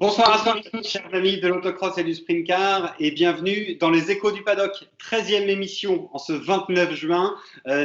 Bonsoir à tous, chers amis de l'autocross et du sprint car, et bienvenue dans les Échos du paddock, 13e émission en ce 29 juin.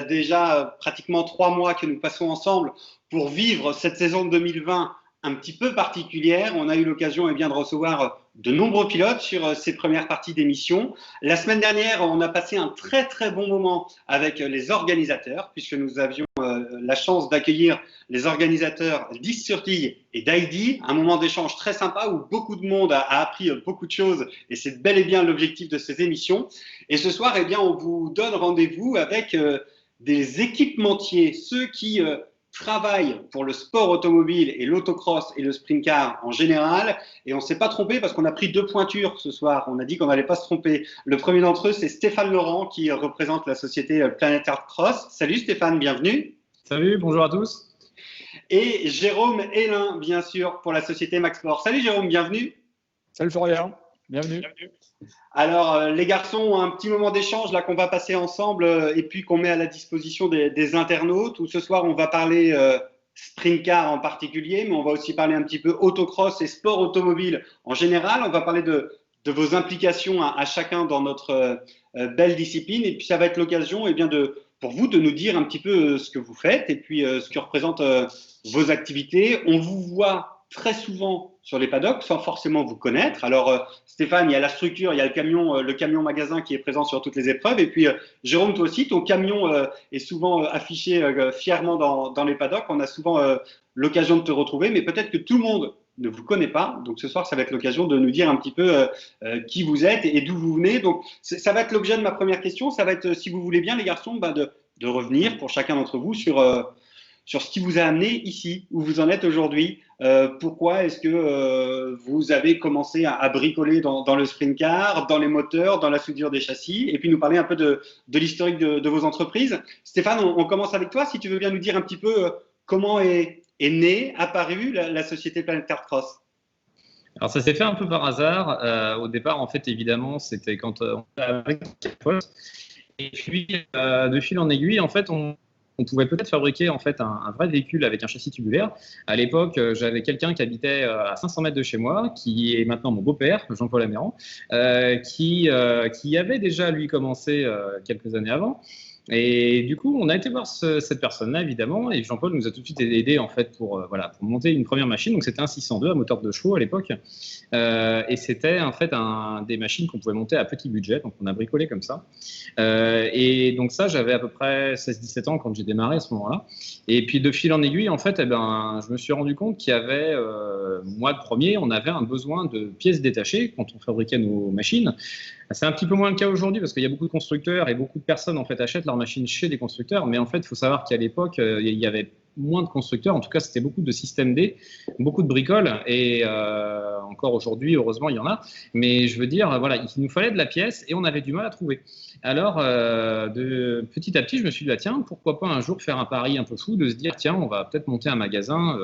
Déjà pratiquement 3 mois que nous passons ensemble pour vivre cette saison de 2020 un petit peu particulière. On a eu l'occasion de recevoir de nombreux pilotes sur ces premières parties d'émission. La semaine dernière, on a passé un très très bon moment avec les organisateurs, puisque nous avions la chance d'accueillir les organisateurs d'Is sur Tille et d'Heidi, un moment d'échange très sympa où beaucoup de monde a appris beaucoup de choses, et c'est bel et bien l'objectif de ces émissions. Et ce soir, on vous donne rendez-vous avec des équipementiers, ceux qui travaillent pour le sport automobile et l'autocross et le sprint car en général. Et on ne s'est pas trompé parce qu'on a pris 2 pointures ce soir. On a dit qu'on n'allait pas se tromper. Le premier d'entre eux, c'est Stéphane Laurent qui représente la société Planet Art Cross. Salut Stéphane, bienvenue. Salut, bonjour à tous. Et Jérôme Hélin, bien sûr, pour la société Max Sport. Salut Jérôme, bienvenue. Salut Florian, bienvenue. Alors, les garçons ont un petit moment d'échange là qu'on va passer ensemble et puis qu'on met à la disposition des internautes. Où ce soir, on va parler sprint car en particulier, mais on va aussi parler un petit peu autocross et sport automobile en général. On va parler de vos implications à chacun dans notre belle discipline. Et puis, ça va être l'occasion pour vous de nous dire un petit peu ce que vous faites et puis ce que représentent vos activités. On vous voit très souvent sur les paddocks sans forcément vous connaître. Alors Stéphane, il y a la structure, il y a le camion magasin qui est présent sur toutes les épreuves. Et puis Jérôme, toi aussi, ton camion est souvent affiché fièrement dans les paddocks. On a souvent l'occasion de te retrouver, mais peut-être que tout le monde ne vous connaît pas. Donc ce soir, ça va être l'occasion de nous dire un petit peu qui vous êtes et d'où vous venez. Donc ça va être l'objet de ma première question. Ça va être, si vous voulez bien les garçons, de revenir pour chacun d'entre vous sur ce qui vous a amené ici, où vous en êtes aujourd'hui. Pourquoi est-ce que vous avez commencé à bricoler dans le sprint car, dans les moteurs, dans la soudure des châssis, et puis nous parler un peu de l'historique de vos entreprises. Stéphane, on commence avec toi, si tu veux bien nous dire un petit peu comment est née, apparue la société Planet Art Cross. Alors ça s'est fait un peu par hasard. Au départ, en fait, évidemment, c'était quand on était avec et puis de fil en aiguille, en fait, on pouvait peut-être fabriquer en fait un vrai véhicule avec un châssis tubulaire. À l'époque, j'avais quelqu'un qui habitait à 500 mètres de chez moi, qui est maintenant mon beau-père, Jean-Paul Améran, qui avait déjà lui commencé quelques années avant. Et du coup, on a été voir cette personne-là, évidemment, et Jean-Paul nous a tout de suite aidé en fait pour monter une première machine. Donc c'était un 602 à moteur de chevaux à l'époque, et c'était en fait des machines qu'on pouvait monter à petit budget. Donc on a bricolé comme ça. Et donc ça, j'avais à peu près 16-17 ans quand j'ai démarré à ce moment-là. Et puis de fil en aiguille, en fait, je me suis rendu compte qu'il y avait, moi le premier, on avait un besoin de pièces détachées quand on fabriquait nos machines. C'est un petit peu moins le cas aujourd'hui parce qu'il y a beaucoup de constructeurs et beaucoup de personnes en fait achètent leurs machines chez des constructeurs. Mais en fait, il faut savoir qu'à l'époque, il y avait moins de constructeurs. En tout cas, c'était beaucoup de système D, beaucoup de bricoles. Et encore aujourd'hui, heureusement, il y en a. Mais je veux dire, voilà, il nous fallait de la pièce et on avait du mal à trouver. Alors, petit à petit, je me suis dit, tiens, pourquoi pas un jour faire un pari un peu fou de se dire, tiens, on va peut-être monter un magasin.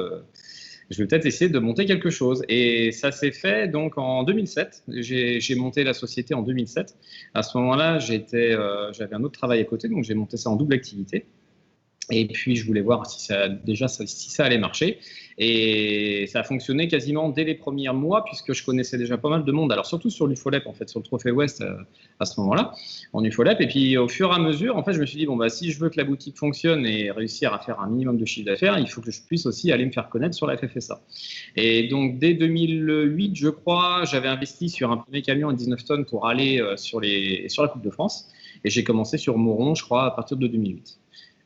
Je vais peut-être essayer de monter quelque chose. Et ça s'est fait donc en 2007. J'ai monté la société en 2007. À ce moment-là, j'avais un autre travail à côté, donc j'ai monté ça en double activité. Et puis, je voulais voir si ça allait marcher. Et ça a fonctionné quasiment dès les premiers mois, puisque je connaissais déjà pas mal de monde. Alors, surtout sur l'UFOLEP, en fait, sur le Trophée Ouest à ce moment-là, en UFOLEP. Et puis, au fur et à mesure, en fait, je me suis dit, si je veux que la boutique fonctionne et réussir à faire un minimum de chiffre d'affaires, il faut que je puisse aussi aller me faire connaître sur la FFSA. Et donc, dès 2008, je crois, j'avais investi sur un premier camion à 19 tonnes pour aller sur la Coupe de France. Et j'ai commencé sur Moron, je crois, à partir de 2008.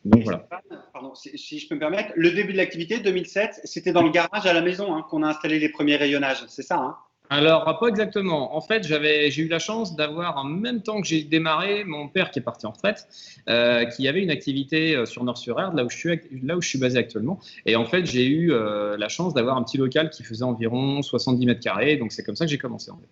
Donc voilà. Pardon, si je peux me permettre, le début de l'activité, 2007, c'était dans le garage à la maison qu'on a installé les premiers rayonnages, c'est ça Alors, pas exactement. En fait, j'ai eu la chance d'avoir, en même temps que j'ai démarré, mon père qui est parti en retraite, qui avait une activité sur Nord-sur-Erdre, là où je suis basé actuellement. Et en fait, j'ai eu la chance d'avoir un petit local qui faisait environ 70 mètres carrés. Donc, c'est comme ça que j'ai commencé en fait.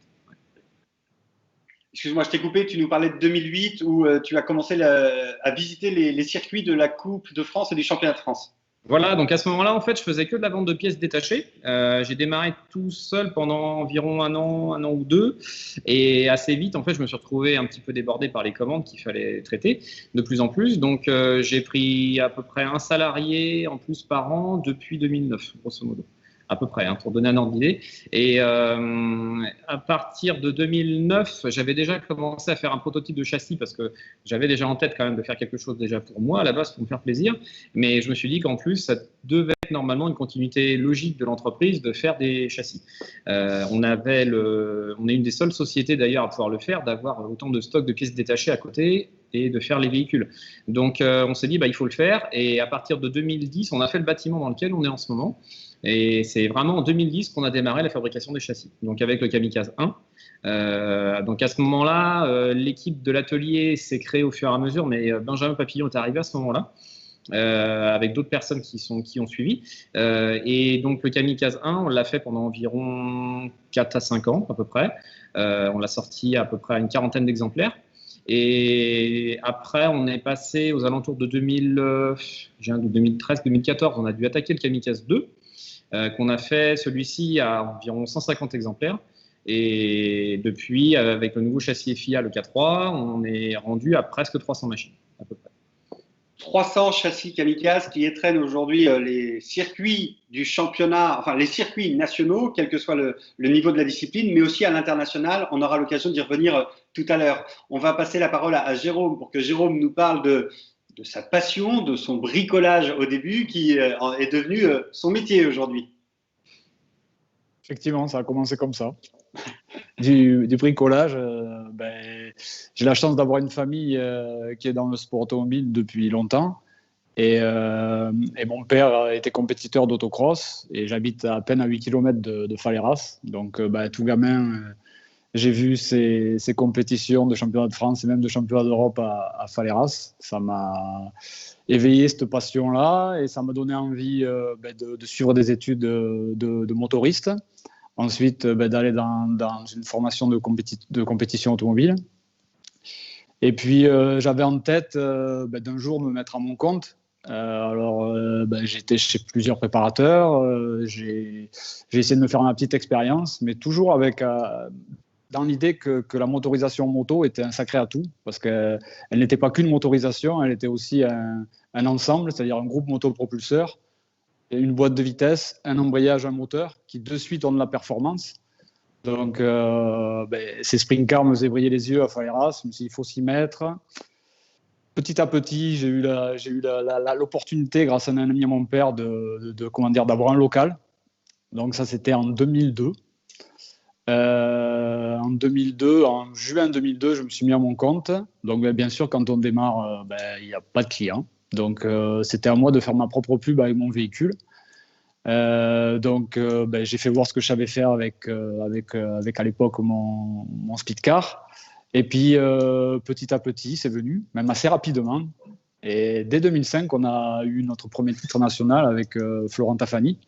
Excuse-moi, je t'ai coupé, tu nous parlais de 2008 où tu as commencé à visiter les circuits de la Coupe de France et du Championnat de France. Voilà, donc à ce moment-là, en fait, je faisais que de la vente de pièces détachées. J'ai démarré tout seul pendant environ un an ou deux. Et assez vite, en fait, je me suis retrouvé un petit peu débordé par les commandes qu'il fallait traiter de plus en plus. Donc, j'ai pris à peu près un salarié en plus par an depuis 2009, grosso modo. à peu près, pour donner un ordre d'idée. Et à partir de 2009, j'avais déjà commencé à faire un prototype de châssis parce que j'avais déjà en tête quand même de faire quelque chose déjà pour moi, à la base, pour me faire plaisir. Mais je me suis dit qu'en plus, ça devait être normalement une continuité logique de l'entreprise de faire des châssis. On est une des seules sociétés d'ailleurs à pouvoir le faire, d'avoir autant de stock de pièces détachées à côté et de faire les véhicules. Donc, on s'est dit, il faut le faire. Et à partir de 2010, on a fait le bâtiment dans lequel on est en ce moment. Et c'est vraiment en 2010 qu'on a démarré la fabrication des châssis, donc avec le Kamikaze 1. Donc à ce moment-là, l'équipe de l'atelier s'est créée au fur et à mesure, mais Benjamin Papillon est arrivé à ce moment-là, avec d'autres personnes qui ont suivi. Et donc le Kamikaze 1, on l'a fait pendant environ 4 à 5 ans à peu près. On l'a sorti à peu près à une quarantaine d'exemplaires. Et après, on est passé aux alentours de 2013-2014, on a dû attaquer le Kamikaze 2. Qu'on a fait celui-ci à environ 150 exemplaires. Et depuis, avec le nouveau châssis FIA, le K3, on est rendu à presque 300 machines, à peu près. 300 châssis Kamikaze qui étrennent aujourd'hui les circuits du championnat, enfin les circuits nationaux, quel que soit le niveau de la discipline, mais aussi à l'international. On aura l'occasion d'y revenir tout à l'heure. On va passer la parole à Jérôme pour que Jérôme nous parle de sa passion, de son bricolage au début, qui est devenu son métier aujourd'hui. Effectivement, ça a commencé comme ça. Du bricolage, j'ai la chance d'avoir une famille qui est dans le sport automobile depuis longtemps. Et mon père était compétiteur d'autocross et j'habite à peine à 8 km de Faleras. Donc, tout gamin, j'ai vu ces compétitions de championnat de France et même de championnat d'Europe à Faleras. Ça m'a éveillé cette passion-là et ça m'a donné envie de suivre des études de motoriste. Ensuite, d'aller dans une formation de compétition automobile. Et puis, j'avais en tête d'un jour me mettre à mon compte. J'étais chez plusieurs préparateurs. J'ai essayé de me faire ma petite expérience, mais toujours avec dans l'idée que la motorisation moto était un sacré atout, parce qu'elle n'était pas qu'une motorisation, elle était aussi un ensemble, c'est-à-dire un groupe motopropulseur, une boîte de vitesse, un embrayage, un moteur, qui de suite ont de la performance. Donc, ces sprint cars me faisaient briller les yeux à Faleras, mais il faut s'y mettre. Petit à petit, j'ai eu l'opportunité, grâce à un ami à mon père, d'avoir un local. Donc ça, c'était en 2002. En juin 2002, je me suis mis à mon compte. Donc, bien sûr, quand on démarre, il n'y a pas de clients. Donc, c'était à moi de faire ma propre pub avec mon véhicule. J'ai fait voir ce que je savais faire avec à l'époque mon speedcar. Et puis, petit à petit, c'est venu, même assez rapidement. Et dès 2005, on a eu notre premier titre national avec Florent Tafani.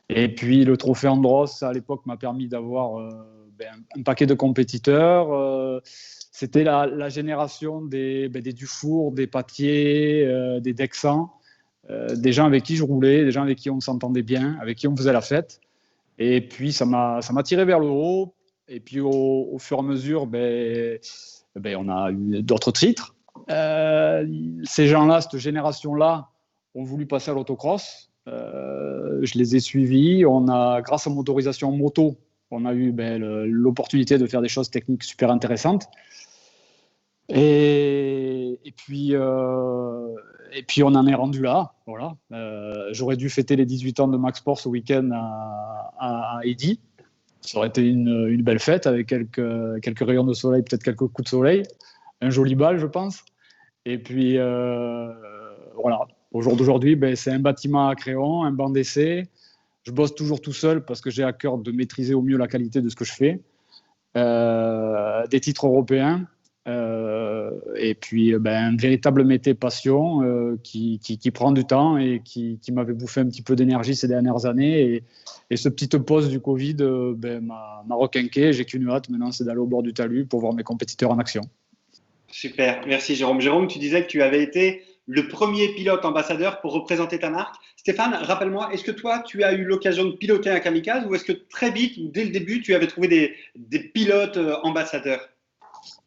Et puis, le trophée Andros, à l'époque, m'a permis d'avoir un paquet de compétiteurs. C'était la génération des Dufour, des Patier, des Dexan, des gens avec qui je roulais, des gens avec qui on s'entendait bien, avec qui on faisait la fête. Et puis, ça m'a tiré vers le haut. Et puis, au fur et à mesure, on a eu d'autres titres. Ces gens-là, cette génération-là, ont voulu passer à l'autocross. Je les ai suivis. Grâce à motorisation moto, on a eu l'opportunité de faire des choses techniques super intéressantes. Et puis on en est rendu là. Voilà. J'aurais dû fêter les 18 ans de Max Sport ce week-end à Eddy. Ça aurait été une belle fête avec quelques rayons de soleil, peut-être quelques coups de soleil. Un joli bal, je pense. Et puis, voilà. Au jour d'aujourd'hui, c'est un bâtiment à Créon, un banc d'essai. Je bosse toujours tout seul parce que j'ai à cœur de maîtriser au mieux la qualité de ce que je fais. Des titres européens. Et puis, un véritable métier passion qui prend du temps et qui m'avait bouffé un petit peu d'énergie ces dernières années. Et ce petite pause du Covid m'a requinqué. J'ai qu'une hâte maintenant, c'est d'aller au bord du talus pour voir mes compétiteurs en action. Super, merci Jérôme. Jérôme, tu disais que tu avais été le premier pilote ambassadeur pour représenter ta marque. Stéphane, rappelle-moi, est-ce que toi, tu as eu l'occasion de piloter un kamikaze ou est-ce que très vite, ou dès le début, tu avais trouvé des pilotes ambassadeurs?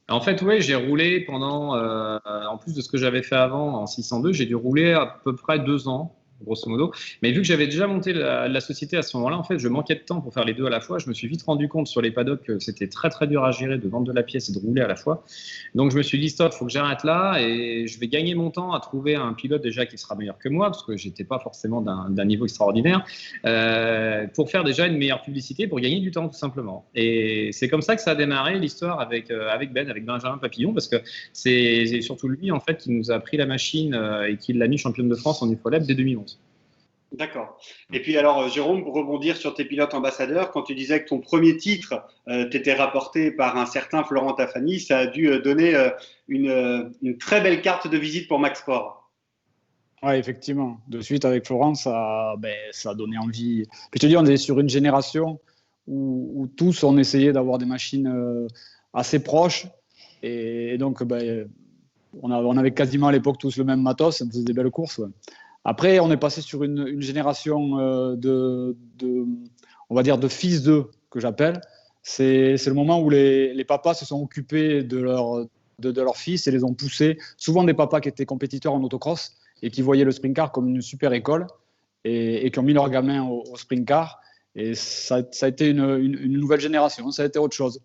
En fait, oui, j'ai roulé pendant, en plus de ce que j'avais fait avant en 602, j'ai dû rouler à peu près 2 ans grosso modo. Mais vu que j'avais déjà monté la société à ce moment-là, en fait, je manquais de temps pour faire les deux à la fois. Je me suis vite rendu compte sur les paddocks que c'était très très dur à gérer de vendre de la pièce et de rouler à la fois. Donc je me suis dit, stop, il faut que j'arrête là et je vais gagner mon temps à trouver un pilote déjà qui sera meilleur que moi, parce que j'étais pas forcément d'un niveau extraordinaire, pour faire déjà une meilleure publicité, pour gagner du temps tout simplement. Et c'est comme ça que ça a démarré l'histoire avec Benjamin Papillon, parce que c'est surtout lui en fait qui nous a appris la machine et qui l'a mis championne de France en UFOLEP dès 2011. D'accord. Et puis alors, Jérôme, pour rebondir sur tes pilotes ambassadeurs, quand tu disais que ton premier titre t'était rapporté par un certain Florent Tafani, ça a dû donner une très belle carte de visite pour Max Sport. Oui, effectivement. De suite, avec Florent, ça a donné envie. Puis je te dis, on est sur une génération où tous on essayait d'avoir des machines assez proches. Et donc, on avait quasiment à l'époque tous le même matos, on faisait des belles courses. Ouais. Après, on est passé sur une génération on va dire, de fils d'eux, que j'appelle. C'est le moment où les papas se sont occupés de leurs fils et les ont poussés. Souvent des papas qui étaient compétiteurs en autocross et qui voyaient le sprint car comme une super école et qui ont mis leurs gamins au sprint car. Et ça a été une nouvelle génération, ça a été autre chose.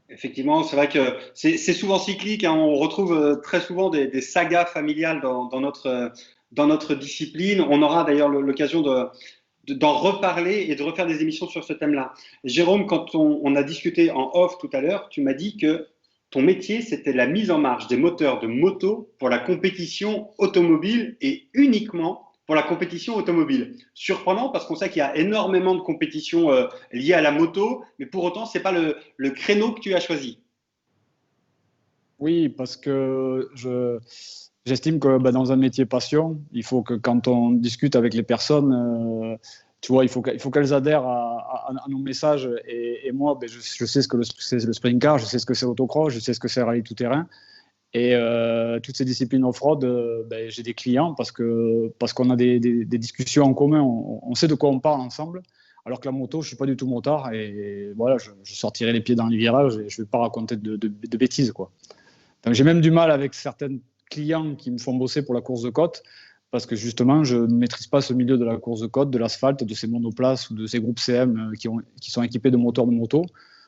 Effectivement, c'est vrai que c'est souvent cyclique. Hein. On retrouve très souvent des sagas familiales dans notre discipline. On aura d'ailleurs l'occasion d'en reparler et de refaire des émissions sur ce thème-là. Jérôme, quand on a discuté en off tout à l'heure, tu m'as dit que ton métier, c'était la mise en marche des moteurs de moto pour la compétition automobile et uniquement pour la compétition automobile. Surprenant parce qu'on sait qu'il y a énormément de compétitions liées à la moto, mais pour autant, ce n'est pas le créneau que tu as choisi. Oui, parce que j'estime que dans un métier passion, il faut que quand on discute avec les personnes, tu vois, il faut qu'elles adhèrent à nos messages. Et moi, je sais ce que c'est le sprint car, je sais ce que c'est l'autocross, je sais ce que c'est le rallye tout-terrain. Et toutes ces disciplines off-road, j'ai des clients parce qu'on a des discussions en commun, on sait de quoi on parle ensemble. Alors que la moto, je ne suis pas du tout motard et voilà, je sortirai les pieds dans les virages et je ne vais pas raconter de bêtises, quoi. Donc j'ai même du mal avec certains clients qui me font bosser pour la course de côte parce que justement, je ne maîtrise pas ce milieu de la course de côte, de l'asphalte, de ces monoplaces ou de ces groupes CM qui sont équipés de moteurs de moto.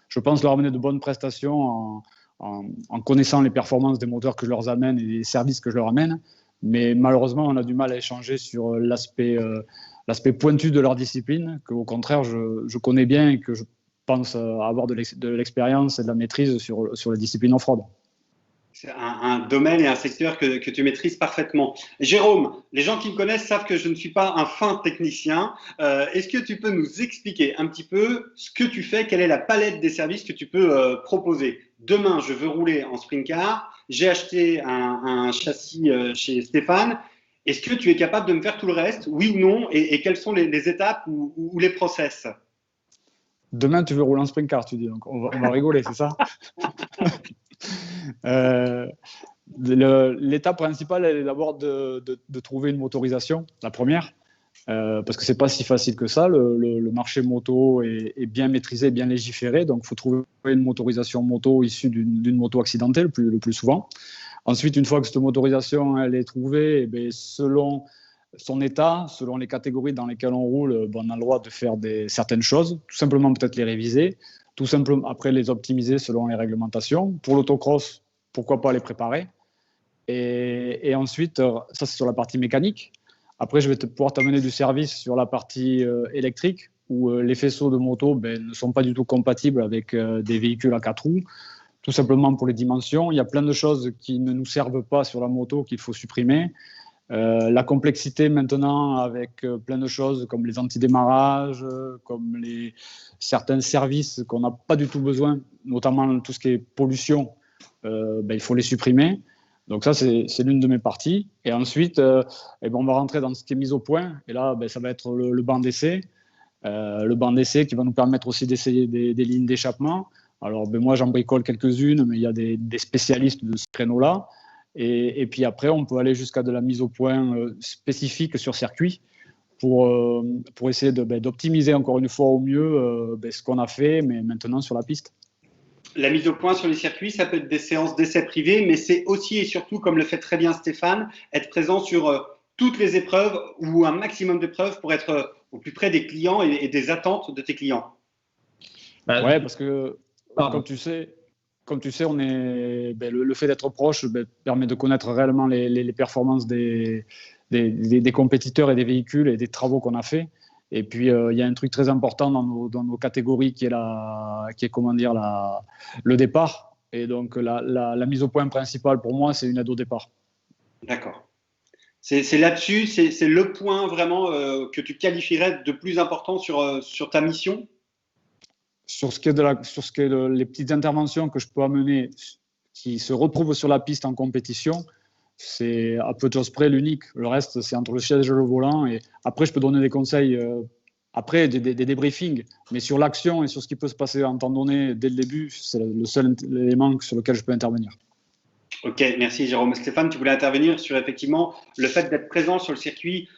Je pense leur amener de bonnes prestations en connaissant les performances des moteurs que je leur amène et les services que je leur amène. Mais malheureusement, on a du mal à échanger sur l'aspect pointu de leur discipline, qu'au contraire, je connais bien et que je pense avoir de l'expérience et de la maîtrise sur les disciplines off-road. C'est un domaine et un secteur que tu maîtrises parfaitement. Jérôme, les gens qui me connaissent savent que je ne suis pas un fin technicien. Est-ce que tu peux nous expliquer un petit peu ce que tu fais, quelle est la palette des services que tu peux proposer? Demain, je veux rouler en sprint car, j'ai acheté un châssis chez Stéphane. Est-ce que tu es capable de me faire tout le reste, oui ou non, et quelles sont les étapes ou les process? Demain, tu veux rouler en sprint car, tu dis, donc on va rigoler, c'est ça? L'étape principale, elle est d'abord de trouver une motorisation, la première, parce que c'est pas si facile que ça. Le marché moto est bien maîtrisé, bien légiféré, donc il faut trouver une motorisation moto issue d'une moto accidentée le plus souvent. Ensuite, une fois que cette motorisation elle est trouvée, selon son état, selon les catégories dans lesquelles on roule, on a le droit de faire certaines choses, tout simplement peut-être les réviser, tout simplement après les optimiser selon les réglementations. Pour l'autocross, pourquoi pas les préparer. Et ensuite, ça c'est sur la partie mécanique. Après, je vais pouvoir t'amener du service sur la partie électrique, où les faisceaux de moto ne sont pas du tout compatibles avec des véhicules à 4 roues, tout simplement pour les dimensions. Il y a plein de choses qui ne nous servent pas sur la moto qu'il faut supprimer. La complexité maintenant avec plein de choses comme les antidémarrages, comme certains services qu'on n'a pas du tout besoin, notamment tout ce qui est pollution, il faut les supprimer. Donc ça, c'est l'une de mes parties. Et ensuite, on va rentrer dans ce qui est mise au point. Et là, ça va être le banc d'essai. Le banc d'essai qui va nous permettre aussi d'essayer des lignes d'échappement. Alors, moi, j'en bricole quelques-unes, mais il y a des spécialistes de ce créneau-là. Et puis après, on peut aller jusqu'à de la mise au point spécifique sur circuit pour essayer d'optimiser encore une fois au mieux ce qu'on a fait, mais maintenant sur la piste. La mise au point sur les circuits, ça peut être des séances d'essais privés, mais c'est aussi et surtout, comme le fait très bien Stéphane, être présent sur toutes les épreuves ou un maximum d'épreuves pour être au plus près des clients et des attentes de tes clients. Ouais, parce que comme tu sais, on est, le fait d'être proche permet de connaître réellement les performances des compétiteurs et des véhicules et des travaux qu'on a fait. Et puis, il y a un truc très important dans nos catégories qui est comment dire, le départ. Et donc, la mise au point principale pour moi, c'est une aide au départ. D'accord. C'est là-dessus, c'est le point vraiment que tu qualifierais de plus important sur ta mission? Sur ce qui est les petites interventions que je peux amener qui se retrouvent sur la piste en compétition, c'est à peu de choses près l'unique. Le reste, c'est entre le siège et le volant. Et après, je peux donner des conseils, après des débriefings. Mais sur l'action et sur ce qui peut se passer en temps donné dès le début, c'est le seul élément sur lequel je peux intervenir. Ok, merci Jérôme. Stéphane, tu voulais intervenir sur effectivement le fait d'être présent sur le circuit,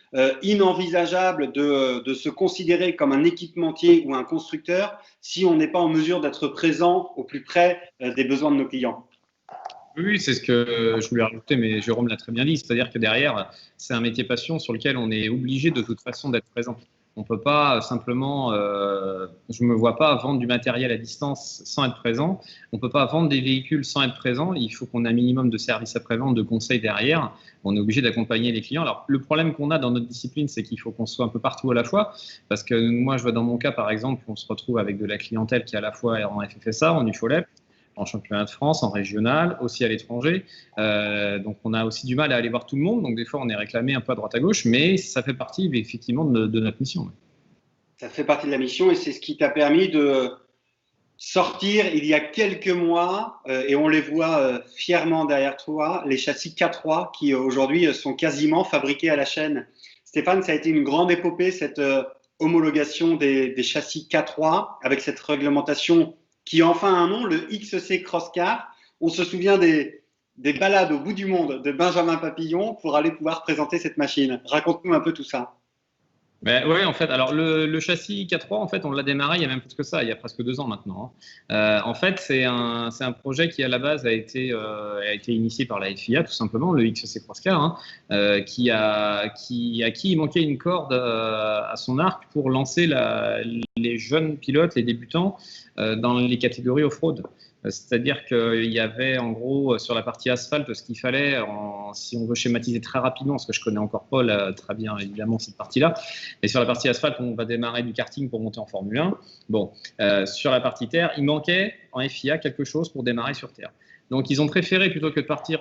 inenvisageable de se considérer comme un équipementier ou un constructeur si on n'est pas en mesure d'être présent au plus près des besoins de nos clients. Oui, c'est ce que je voulais rajouter, mais Jérôme l'a très bien dit. C'est-à-dire que derrière, c'est un métier passion sur lequel on est obligé de toute façon d'être présent. On ne peut pas simplement, je ne me vois pas vendre du matériel à distance sans être présent. On ne peut pas vendre des véhicules sans être présent. Il faut qu'on ait un minimum de services après-vente, de conseils derrière. On est obligé d'accompagner les clients. Alors, le problème qu'on a dans notre discipline, c'est qu'il faut qu'on soit un peu partout à la fois. Parce que moi, je vois dans mon cas, par exemple, on se retrouve avec de la clientèle qui est à la fois en FFSA, en UFOLEP, en championnat de France, en régional, aussi à l'étranger. Donc, on a aussi du mal à aller voir tout le monde. Donc, des fois, on est réclamé un peu à droite à gauche, mais ça fait partie effectivement de notre mission. Ça fait partie de la mission et c'est ce qui t'a permis de sortir il y a quelques mois, et on les voit fièrement derrière toi, les châssis K3 qui aujourd'hui sont quasiment fabriqués à la chaîne. Stéphane, ça a été une grande épopée, cette homologation des châssis K3 avec cette réglementation qui a enfin un nom, le XC Crosscar. On se souvient des balades au bout du monde de Benjamin Papillon pour aller pouvoir présenter cette machine. Raconte-nous un peu tout ça. Ben ouais, en fait, alors le châssis K3, en fait, on l'a démarré il y a même plus que ça, il y a presque 2 ans maintenant. En fait, c'est un projet qui à la base a été initié par la FIA, tout simplement, le XC Crosscar, à qui il manquait une corde à son arc pour lancer les jeunes pilotes, les débutants, dans les catégories off-road. C'est-à-dire qu'il y avait en gros sur la partie asphalte ce qu'il fallait, si on veut schématiser très rapidement, parce que je connais encore pas très bien évidemment cette partie-là, mais sur la partie asphalte, on va démarrer du karting pour monter en Formule 1. Bon, sur la partie terre, il manquait en FIA quelque chose pour démarrer sur terre. Donc ils ont préféré, plutôt que de partir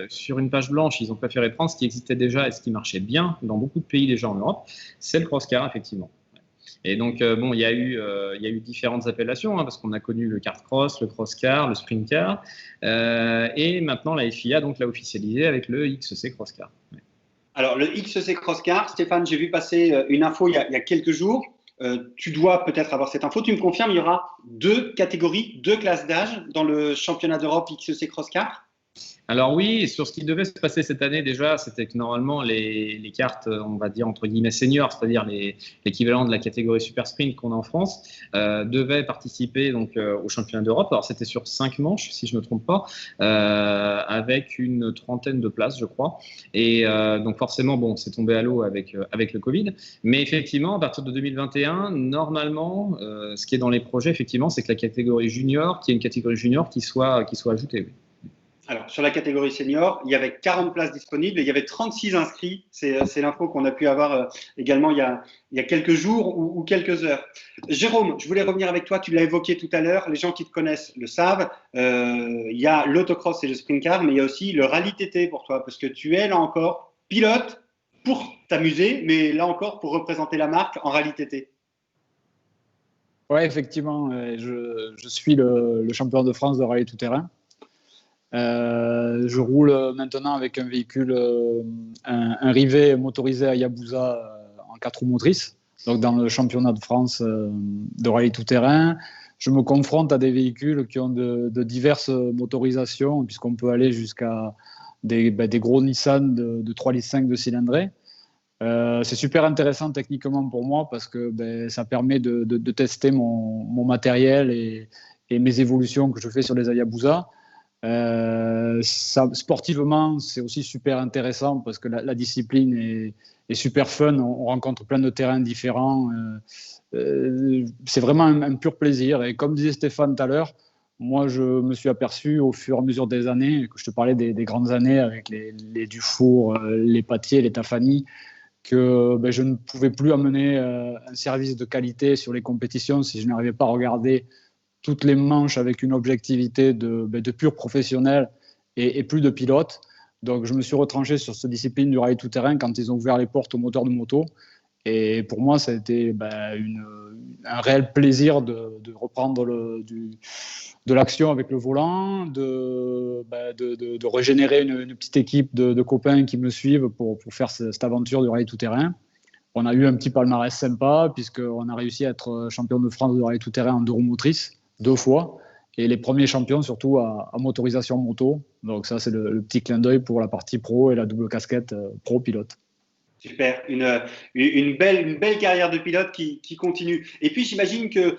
sur une page blanche, ils ont préféré prendre ce qui existait déjà et ce qui marchait bien dans beaucoup de pays déjà en Europe, c'est le crosscar effectivement. Et donc, bon, il y a eu différentes appellations, parce qu'on a connu le kart cross, le crosscar, le sprint car, et maintenant la FIA donc l'a officialisé avec le XC Crosscar. Ouais. Alors, le XC Crosscar, Stéphane, j'ai vu passer une info il y a quelques jours. Tu dois peut-être avoir cette info. Tu me confirmes, il y aura 2 catégories, 2 classes d'âge dans le championnat d'Europe XC Crosscar? Alors oui, sur ce qui devait se passer cette année déjà, c'était que normalement les cartes, on va dire entre guillemets seniors, c'est-à-dire l'équivalent de la catégorie Super Sprint qu'on a en France, devaient participer donc au championnat d'Europe. Alors c'était sur 5 manches, si je ne me trompe pas, avec une 30aine de places, je crois. Et donc forcément, bon, c'est tombé à l'eau avec le Covid. Mais effectivement, à partir de 2021, normalement, ce qui est dans les projets, effectivement, c'est que la catégorie junior, qu'il y ait une catégorie junior qui soit ajoutée. Oui. Alors, sur la catégorie senior, il y avait 40 places disponibles et il y avait 36 inscrits. C'est l'info qu'on a pu avoir également il y a quelques jours ou quelques heures. Jérôme, je voulais revenir avec toi. Tu l'as évoqué tout à l'heure. Les gens qui te connaissent le savent. Il y a l'autocross et le sprint car, mais il y a aussi le rallye TT pour toi parce que tu es là encore pilote pour t'amuser, mais là encore pour représenter la marque en rallye TT. Oui, effectivement. Je suis le champion de France de rallye tout-terrain. Je roule maintenant avec un véhicule, un Rivet motorisé à Hayabusa en 4 roues motrices, donc dans le championnat de France de rallye tout-terrain. Je me confronte à des véhicules qui ont de diverses motorisations, puisqu'on peut aller jusqu'à des gros Nissan de 3,5 litres de cylindrée. C'est super intéressant techniquement pour moi parce que ça permet de tester mon matériel et mes évolutions que je fais sur les Hayabusa. Sportivement, c'est aussi super intéressant parce que la discipline est super fun. On rencontre plein de terrains différents. C'est vraiment un pur plaisir. Et comme disait Stéphane tout à l'heure, moi, je me suis aperçu au fur et à mesure des années, que je te parlais des grandes années avec les Dufour, les Patier, les Tafani, que je ne pouvais plus amener un service de qualité sur les compétitions si je n'arrivais pas à regarder toutes les manches avec une objectivité de pur professionnel et plus de pilote. Donc, je me suis retranché sur cette discipline du rallye tout-terrain quand ils ont ouvert les portes aux moteurs de moto. Et pour moi, ça a été un réel plaisir de reprendre de l'action avec le volant, de régénérer une petite équipe de copains qui me suivent pour faire cette aventure du rallye tout-terrain. On a eu un petit palmarès sympa puisqu'on a réussi à être champion de France de rallye tout-terrain en deux roues motrices, 2 fois, et les premiers champions surtout à motorisation moto. Donc ça, c'est le petit clin d'œil pour la partie pro et la double casquette pro-pilote. Super, une belle carrière de pilote qui continue. Et puis j'imagine que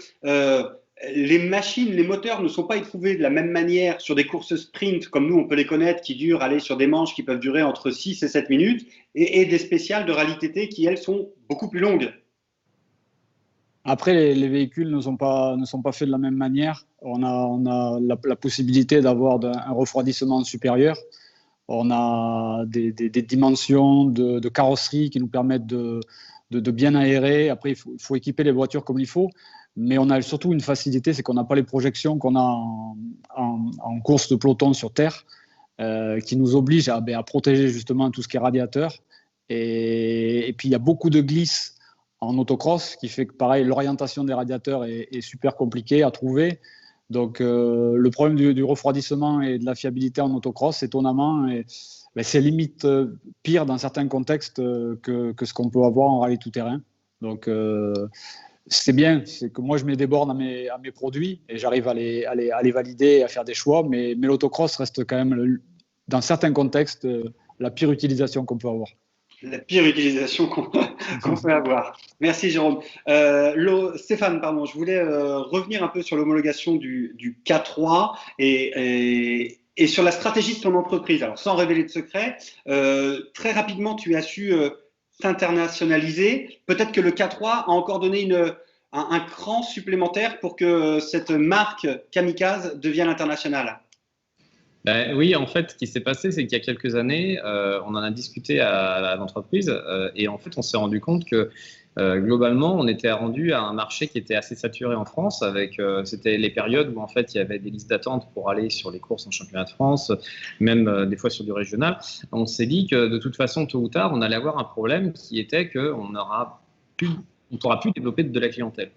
les machines, les moteurs ne sont pas éprouvés de la même manière sur des courses sprint comme nous on peut les connaître, qui durent aller sur des manches qui peuvent durer entre 6 et 7 minutes, et des spéciales de rallye TT qui elles sont beaucoup plus longues. Après, les véhicules ne sont pas faits de la même manière. On a la possibilité d'avoir un refroidissement supérieur. On a des dimensions de carrosserie qui nous permettent de bien aérer. Après, il faut équiper les voitures comme il faut. Mais on a surtout une facilité, c'est qu'on n'a pas les projections qu'on a en course de peloton sur terre, qui nous obligent à protéger justement tout ce qui est radiateur. Et puis, il y a beaucoup de glisse en autocross, qui fait que, pareil, l'orientation des radiateurs est super compliquée à trouver. Donc, le problème du refroidissement et de la fiabilité en autocross, étonnamment, c'est limite pire dans certains contextes que ce qu'on peut avoir en rallye tout-terrain. Donc, c'est bien, c'est que moi, je mets des bornes à mes produits et j'arrive à les valider et à faire des choix, mais l'autocross reste quand même, dans certains contextes, la pire utilisation qu'on peut avoir. La pire utilisation qu'on peut avoir. Merci Jérôme. Stéphane, pardon, je voulais revenir un peu sur l'homologation du K3 et sur la stratégie de ton entreprise. Alors, sans révéler de secret, très rapidement, tu as su s'internationaliser. Peut-être que le K3 a encore donné un cran supplémentaire pour que cette marque Kamikaze devienne internationale. Oui, en fait, ce qui s'est passé, c'est qu'il y a quelques années, on en a discuté à l'entreprise et en fait, on s'est rendu compte que globalement, on était rendu à un marché qui était assez saturé en France. C'était les périodes où en fait, il y avait des listes d'attente pour aller sur les courses en championnat de France, même des fois sur du régional. On s'est dit que de toute façon, tôt ou tard, on allait avoir un problème qui était qu'on ne pourra plus développer de la clientèle.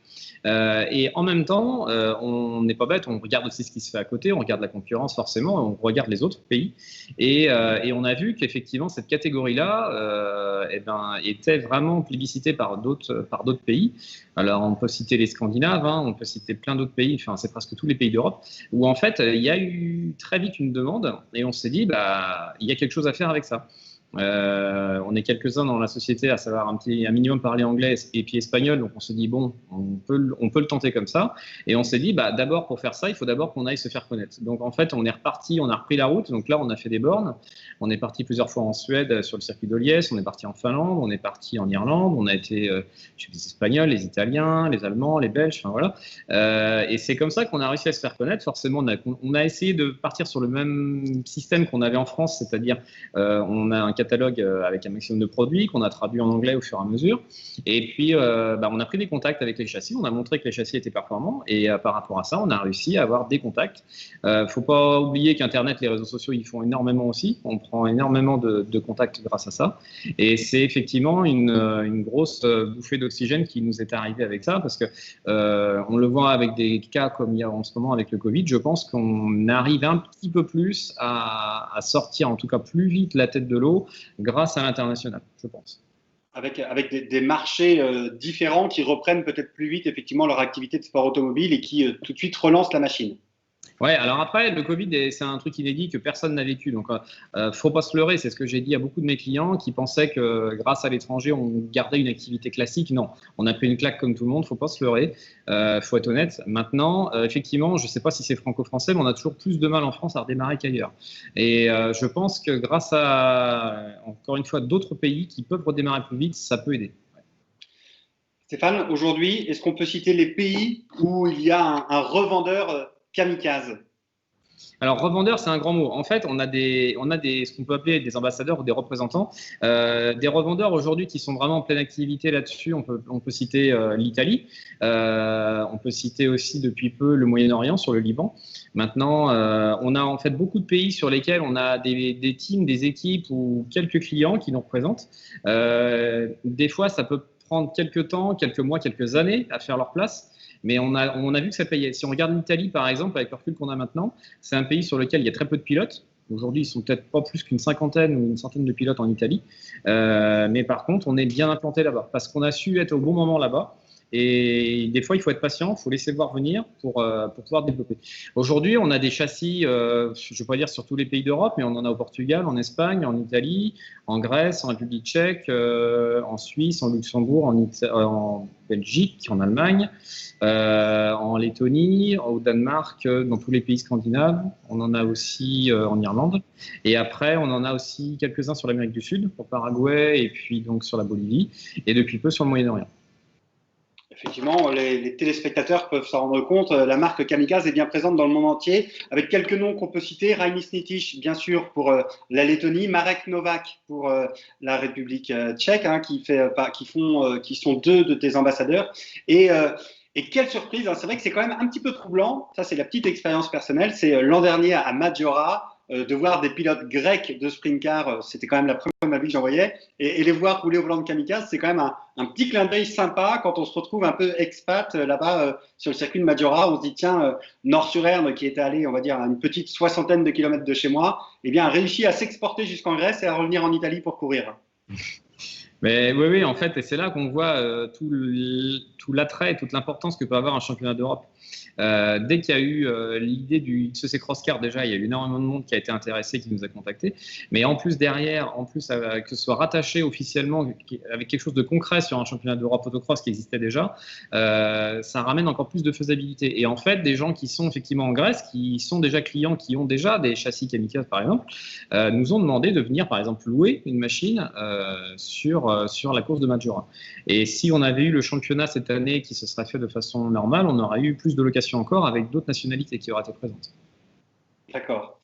Et en même temps, on n'est pas bête, on regarde aussi ce qui se fait à côté, on regarde la concurrence forcément, on regarde les autres pays. Et on a vu qu'effectivement, cette catégorie-là était vraiment plébiscitée par d'autres pays. Alors, on peut citer les Scandinaves, on peut citer plein d'autres pays, enfin, c'est presque tous les pays d'Europe, où en fait, il y a eu très vite une demande et on s'est dit, il y a quelque chose à faire avec ça. On est quelques-uns dans la société à savoir un minimum parler anglais et puis espagnol, donc on se dit bon, on peut le tenter comme ça, et on s'est dit d'abord pour faire ça, il faut d'abord qu'on aille se faire connaître. Donc en fait, on est reparti, on a repris la route, donc là on a fait des bornes, on est parti plusieurs fois en Suède sur le circuit de Liège, on est parti en Finlande, on est parti en Irlande, on a été chez les Espagnols, les Italiens, les Allemands, les Belges, enfin voilà, et c'est comme ça qu'on a réussi à se faire connaître. Forcément, on a essayé de partir sur le même système qu'on avait en France, c'est-à-dire on a un catalogue avec un maximum de produits qu'on a traduit en anglais au fur et à mesure. Et puis, on a pris des contacts avec les châssis. On a montré que les châssis étaient performants. Et par rapport à ça, on a réussi à avoir des contacts. Faut pas oublier qu'Internet, les réseaux sociaux, ils font énormément aussi. On prend énormément de contacts grâce à ça. Et c'est effectivement une grosse bouffée d'oxygène qui nous est arrivée avec ça, parce que on le voit avec des cas comme il y a en ce moment avec le Covid. Je pense qu'on arrive un petit peu plus à sortir, en tout cas plus vite, la tête de l'eau grâce à l'international, je pense. Avec des marchés différents qui reprennent peut-être plus vite effectivement leur activité de sport automobile et qui tout de suite relancent la machine. Ouais, alors après, le Covid, c'est un truc inédit que personne n'a vécu. Donc, faut pas se leurrer. C'est ce que j'ai dit à beaucoup de mes clients qui pensaient que grâce à l'étranger, on gardait une activité classique. Non, on a pris une claque comme tout le monde. Faut pas se leurrer. Faut être honnête. Maintenant, effectivement, je sais pas si c'est franco-français, mais on a toujours plus de mal en France à redémarrer qu'ailleurs. Et je pense que grâce à, encore une fois, d'autres pays qui peuvent redémarrer plus vite, ça peut aider. Stéphane, aujourd'hui, est-ce qu'on peut citer les pays où il y a un revendeur kamikaze? Alors, revendeur, c'est un grand mot. En fait, ce qu'on peut appeler des ambassadeurs ou des représentants. Des revendeurs aujourd'hui qui sont vraiment en pleine activité là-dessus. On peut citer l'Italie. On peut citer aussi depuis peu le Moyen-Orient sur le Liban. Maintenant, on a en fait beaucoup de pays sur lesquels on a des teams, des équipes ou quelques clients qui nous représentent. Des fois, ça peut prendre quelques temps, quelques mois, quelques années à faire leur place. Mais on a vu que ça payait. Si on regarde l'Italie, par exemple, avec le recul qu'on a maintenant, c'est un pays sur lequel il y a très peu de pilotes. Aujourd'hui, ils sont peut-être pas plus qu'une cinquantaine ou une centaine de pilotes en Italie. Mais par contre, on est bien implanté là-bas parce qu'on a su être au bon moment là-bas. Et des fois, il faut être patient, il faut laisser voir venir pour pouvoir développer. Aujourd'hui, on a des châssis, je ne vais pas dire sur tous les pays d'Europe, mais on en a au Portugal, en Espagne, en Italie, en Grèce, en République tchèque, en Suisse, en Luxembourg, en Belgique, en Allemagne, en Lettonie, au Danemark, dans tous les pays scandinaves. On en a aussi en Irlande. Et après, on en a aussi quelques-uns sur l'Amérique du Sud, au Paraguay, et puis donc sur la Bolivie, et depuis peu sur le Moyen-Orient. Effectivement, les téléspectateurs peuvent s'en rendre compte. La marque Kamikaze est bien présente dans le monde entier, avec quelques noms qu'on peut citer. Rainis Nitish, bien sûr, pour la Lettonie, Marek Novak pour la République tchèque, hein, qui sont deux de tes ambassadeurs. Et quelle surprise, hein, c'est vrai que c'est quand même un petit peu troublant. Ça, c'est la petite expérience personnelle. C'est l'an dernier à Maggiora, de voir des pilotes grecs de sprint car, c'était quand même la première fois de ma vie que j'en voyais, et les voir rouler au volant de Kamikaze, c'est quand même un petit clin d'œil sympa quand on se retrouve un peu expat là-bas sur le circuit de Maggiora. On se dit, tiens, Nord-sur-Erne, qui était allé, on va dire, à une petite 60aine de kilomètres de chez moi, eh bien, a réussi à s'exporter jusqu'en Grèce et à revenir en Italie pour courir. Mais oui, en fait, et c'est là qu'on voit tout l'attrait et toute l'importance que peut avoir un championnat d'Europe. Dès qu'il y a eu l'idée du XC Cross Car, déjà, il y a eu énormément de monde qui a été intéressé, qui nous a contactés. Mais en plus, derrière, que ce soit rattaché officiellement avec quelque chose de concret sur un championnat d'Europe autocross qui existait déjà, ça ramène encore plus de faisabilité. Et en fait, des gens qui sont effectivement en Grèce, qui sont déjà clients, qui ont déjà des châssis Kamikaze, par exemple, nous ont demandé de venir, par exemple, louer une machine sur la course de Maggiora. Et si on avait eu le championnat cette année qui se serait fait de façon normale, on aurait eu plus de locations encore avec d'autres nationalités qui auraient été présentes. D'accord.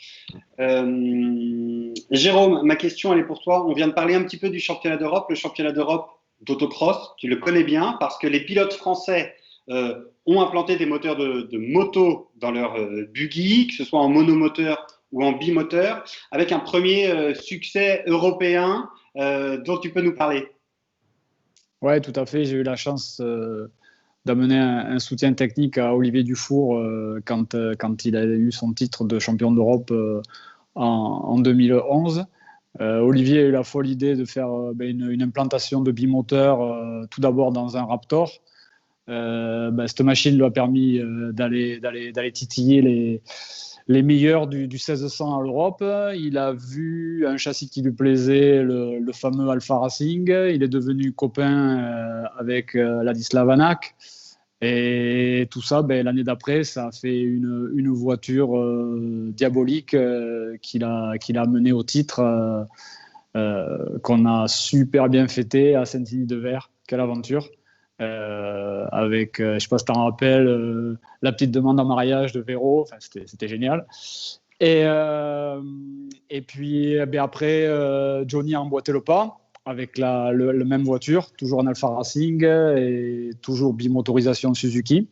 Jérôme, ma question elle est pour toi. On vient de parler un petit peu du championnat d'Europe. Le championnat d'Europe d'autocross, tu le connais bien parce que les pilotes français ont implanté des moteurs de moto dans leur buggy, que ce soit en monomoteur ou en bimoteur, avec un premier succès européen dont tu peux nous parler. Oui, tout à fait. J'ai eu la chance d'amener un soutien technique à Olivier Dufour quand il a eu son titre de champion d'Europe en 2011. Olivier a eu la folle idée de faire une implantation de bimoteur tout d'abord dans un Raptor. Cette machine lui a permis d'aller titiller les meilleurs du 1600 à l'Europe. Il a vu un châssis qui lui plaisait, le fameux Alpha Racing. Il est devenu copain avec Ladislav Hanak. Et tout ça, l'année d'après, ça a fait une voiture diabolique qu'il a mené au titre, qu'on a super bien fêté à Saint-Denis-de-Verre. Quelle aventure! Avec, je ne sais pas si tu t'en rappelles, la petite demande en mariage de Véro, enfin, c'était génial. Et puis après, Johnny a emboîté le pas avec la même voiture, toujours en Alpha Racing et toujours bimotorisation Suzuki.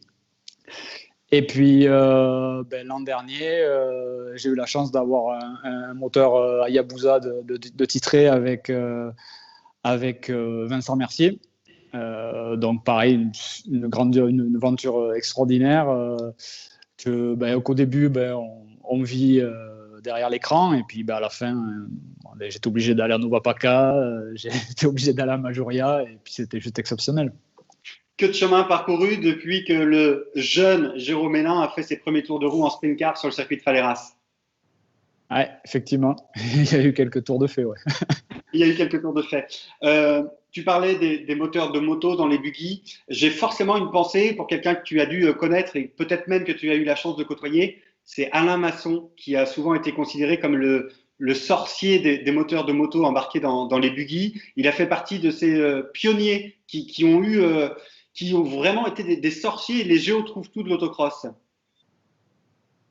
Et puis l'an dernier, j'ai eu la chance d'avoir un moteur Hayabusa de titrer avec Vincent Mercier. Donc pareil, une aventure extraordinaire qu'au début on vit derrière l'écran et puis à la fin j'étais obligé d'aller à Nova Paca, j'étais obligé d'aller à Majoria et puis c'était juste exceptionnel. que de chemin parcouru depuis que le jeune Jérôme Mélin a fait ses premiers tours de roue en sprint car sur le circuit de Faleras. Ouais, effectivement, il y a eu quelques tours de fait. Ouais. Il y a eu quelques tours de fait. Tu parlais des moteurs de moto dans les buggy. J'ai forcément une pensée pour quelqu'un que tu as dû connaître et peut-être même que tu as eu la chance de côtoyer. C'est Alain Masson, qui a souvent été considéré comme le sorcier des moteurs de moto embarqués dans les buggy. Il a fait partie de ces pionniers qui ont vraiment été des sorciers. Les géos trouvent tout de l'autocross.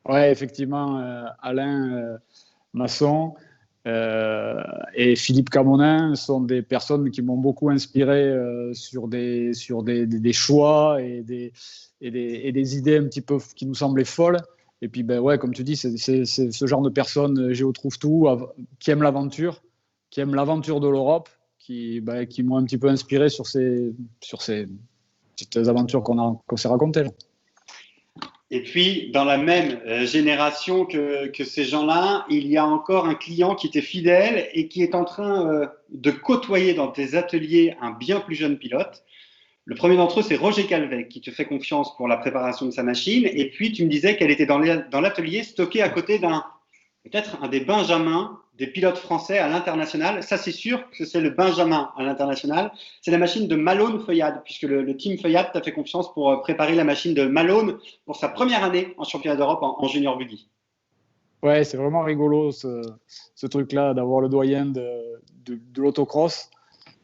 Ouais, effectivement, Alain Masson et Philippe Camonin sont des personnes qui m'ont beaucoup inspiré sur des choix et des idées un petit peu qui nous semblaient folles. Et puis, ben ouais, comme tu dis, c'est ce genre de personnes, Géo trouve tout, qui aiment l'aventure de l'Europe, qui m'ont un petit peu inspiré sur ces petites aventures qu'on s'est racontées. Là. Et puis, dans la même génération que ces gens-là, il y a encore un client qui était fidèle et qui est en train de côtoyer dans tes ateliers un bien plus jeune pilote. Le premier d'entre eux, c'est Roger Calvet, qui te fait confiance pour la préparation de sa machine. Et puis, tu me disais qu'elle était dans l'atelier, stockée à côté peut-être un des Benjamins des pilotes français à l'international. Ça, c'est sûr que c'est le Benjamin à l'international. C'est la machine de Malone Feuillade, puisque le team Feuillade t'a fait confiance pour préparer la machine de Malone pour sa première année en championnat d'Europe en junior buggy. Ouais, c'est vraiment rigolo ce truc-là, d'avoir le doyen de l'autocross.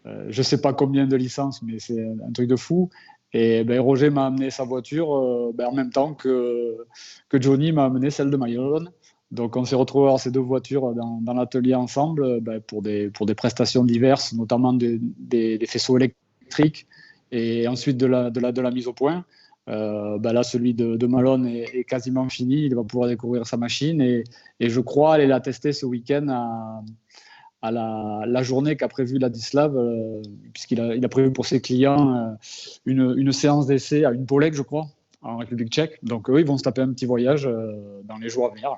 Je ne sais pas combien de licences, mais c'est un truc de fou. Et ben, Roger m'a amené sa voiture en même temps que Johnny m'a amené celle de Malone. Donc on s'est retrouvés à ces deux voitures dans l'atelier ensemble pour des prestations diverses, notamment des faisceaux électriques et ensuite de la mise au point. Là, celui de Malone est quasiment fini. Il va pouvoir découvrir sa machine et je crois aller la tester ce week-end à la journée qu'a prévue Ladislav, puisqu'il a prévu pour ses clients une séance d'essai à une Polek, je crois, en République tchèque. Donc eux, ils vont se taper un petit voyage dans les jours à venir.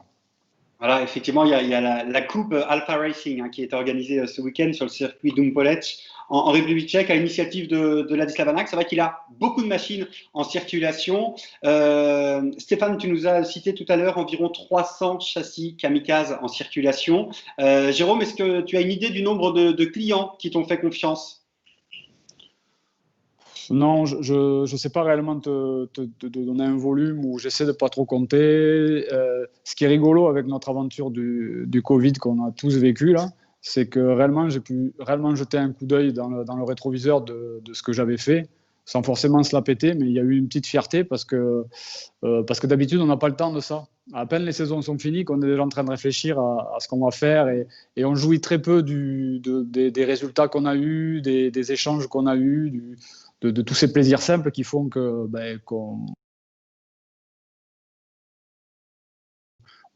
Voilà, effectivement, il y a la coupe Alpha Racing qui est organisée ce week-end sur le circuit d'Umpolec en République tchèque à l'initiative de Ladislav Anak. C'est vrai qu'il a beaucoup de machines en circulation. Stéphane, tu nous as cité tout à l'heure environ 300 châssis kamikazes en circulation. Jérôme, est-ce que tu as une idée du nombre de clients qui t'ont fait confiance ? Non, je ne sais pas réellement te donner un volume où j'essaie de ne pas trop compter. Ce qui est rigolo avec notre aventure du Covid qu'on a tous vécu, là, c'est que réellement, j'ai pu jeter un coup d'œil dans le rétroviseur de ce que j'avais fait, sans forcément se la péter, mais il y a eu une petite fierté parce que d'habitude, on n'a pas le temps de ça. À peine les saisons sont finies, qu'on est déjà en train de réfléchir à ce qu'on va faire et on jouit très peu des résultats qu'on a eus, des échanges qu'on a eus, de tous ces plaisirs simples qui font qu'on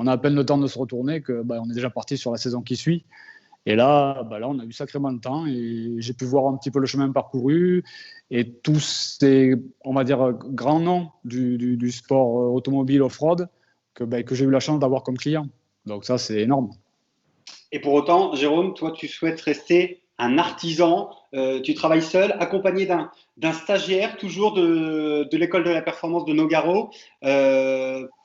a à peine le temps de se retourner, on est déjà parti sur la saison qui suit. Et là, on a eu sacrément le temps et j'ai pu voir un petit peu le chemin parcouru et tous ces, on va dire, grands noms du sport automobile off-road que j'ai eu la chance d'avoir comme client. Donc ça, c'est énorme. Et pour autant, Jérôme, toi, tu souhaites rester un artisan, tu travailles seul, accompagné d'un stagiaire, toujours de l'école de la performance de Nogaro,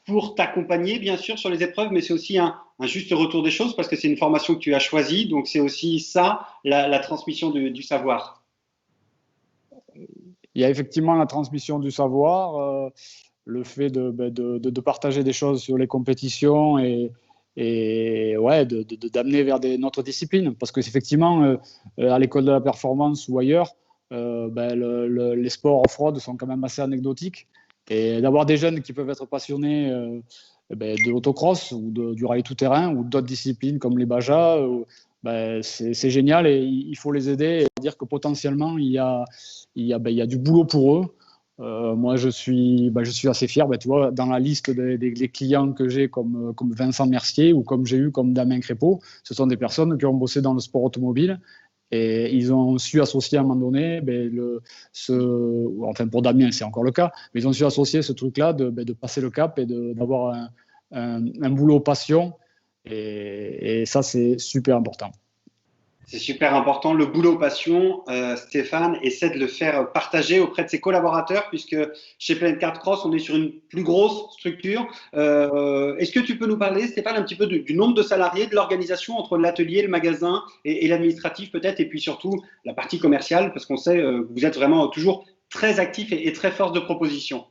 pour t'accompagner, bien sûr, sur les épreuves, mais c'est aussi un juste retour des choses, parce que c'est une formation que tu as choisie, donc c'est aussi ça, la transmission du savoir. Il y a effectivement la transmission du savoir, le fait de partager des choses sur les compétitions et d'amener vers notre discipline. Parce que effectivement, à l'école de la performance ou ailleurs, les sports off-road sont quand même assez anecdotiques. Et d'avoir des jeunes qui peuvent être passionnés de l'autocross ou du rallye tout-terrain ou d'autres disciplines comme les Bajas, c'est génial et il faut les aider et dire que potentiellement, il y a du boulot pour eux. Moi, je suis assez fier. Tu vois, dans la liste des clients que j'ai comme Vincent Mercier ou comme j'ai eu comme Damien Crépeau, ce sont des personnes qui ont bossé dans le sport automobile et ils ont su associer à un moment donné, pour Damien, c'est encore le cas, mais ils ont su associer ce truc-là de passer le cap et d'avoir un boulot passion et ça, c'est super important. C'est super important. Le boulot passion, Stéphane essaie de le faire partager auprès de ses collaborateurs, puisque chez Planet Card Cross, on est sur une plus grosse structure. Est-ce que tu peux nous parler, Stéphane, un petit peu du nombre de salariés, de l'organisation entre l'atelier, le magasin et l'administratif peut-être, et puis surtout la partie commerciale, parce qu'on sait que vous êtes vraiment toujours très actif et très force de proposition.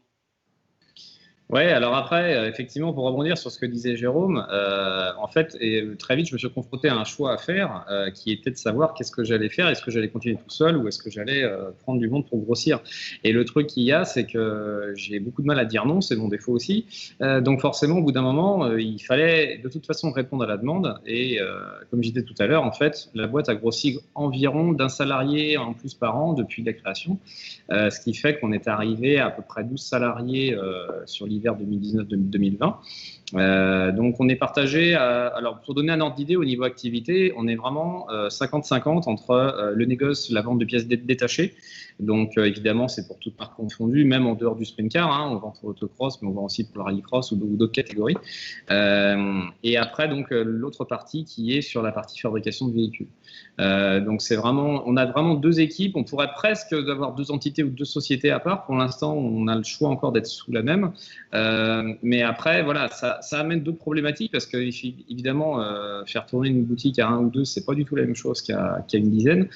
Ouais, alors après, effectivement, pour rebondir sur ce que disait Jérôme, en fait, très vite, je me suis confronté à un choix à faire qui était de savoir qu'est-ce que j'allais faire. Est-ce que j'allais continuer tout seul ou est-ce que j'allais prendre du monde pour grossir? Et le truc qu'il y a, c'est que j'ai beaucoup de mal à dire non, c'est mon défaut aussi. Donc forcément, au bout d'un moment, il fallait de toute façon répondre à la demande. Et comme je disais tout à l'heure, en fait, la boîte a grossi environ d'un salarié en plus par an depuis la création, ce qui fait qu'on est arrivé à peu près 12 salariés sur l'hiver 2019-2020. Donc on est partagé, alors pour donner un ordre d'idée au niveau activité, on est vraiment 50-50 entre le négoce, la vente de pièces détachées. Donc évidemment c'est pour toutes marques confondues, même en dehors du sprint car, hein, on vend pour l'autocross, mais on vend aussi pour le rallycross ou d'autres catégories. Et après donc l'autre partie qui est sur la partie fabrication de véhicules. Donc c'est vraiment, on a vraiment deux équipes, on pourrait presque avoir deux entités ou deux sociétés à part. Pour l'instant on a le choix encore d'être sous la même, mais après voilà, ça amène d'autres problématiques parce que évidemment faire tourner une boutique à un ou deux, c'est pas du tout la même chose qu'à une dizaine.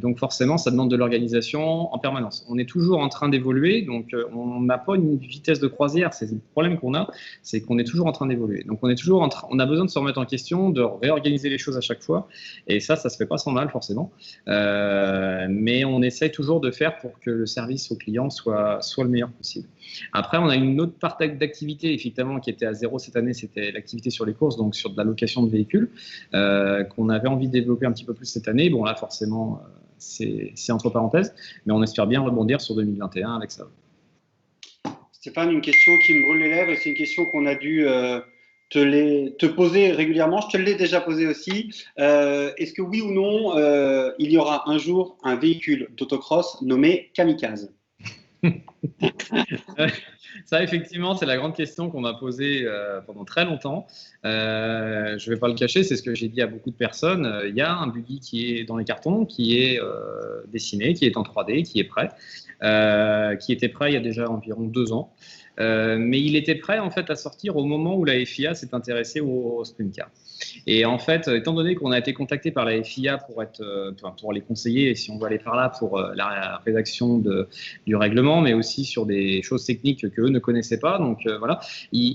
Donc forcément ça demande de l'organisation en permanence. On est toujours en train d'évoluer, donc on n'a pas une vitesse de croisière. C'est le problème qu'on a, c'est qu'on est toujours en train d'évoluer. Donc on est toujours on a besoin de se remettre en question, de réorganiser les choses à chaque fois. Et ça se fait pas sans mal forcément. Mais on essaye toujours de faire pour que le service au client soit le meilleur possible. Après, on a une autre partie d'activité, effectivement, qui était à zéro cette année, c'était l'activité sur les courses, donc sur de la location de véhicules, qu'on avait envie de développer un petit peu plus cette année. Bon, là, forcément, c'est entre parenthèses, mais on espère bien rebondir sur 2021 avec ça. Stéphane, une question qui me brûle les lèvres, et c'est une question qu'on a dû te poser régulièrement. Je te l'ai déjà posée aussi. Est-ce que oui ou non, il y aura un jour un véhicule d'autocross nommé Kamikaze? Ça, effectivement, c'est la grande question qu'on m'a posée pendant très longtemps. Je ne vais pas le cacher, c'est ce que j'ai dit à beaucoup de personnes. Il y a un buggy qui est dans les cartons, qui est dessiné, qui est en 3D, qui est prêt, qui était prêt il y a déjà environ 2 ans. Mais il était prêt en fait à sortir au moment où la FIA s'est intéressée au sprint car. Et en fait, étant donné qu'on a été contacté par la FIA pour les conseiller, et si on veut aller par là, pour la rédaction du règlement, mais aussi sur des choses techniques qu'eux ne connaissaient pas. Donc voilà,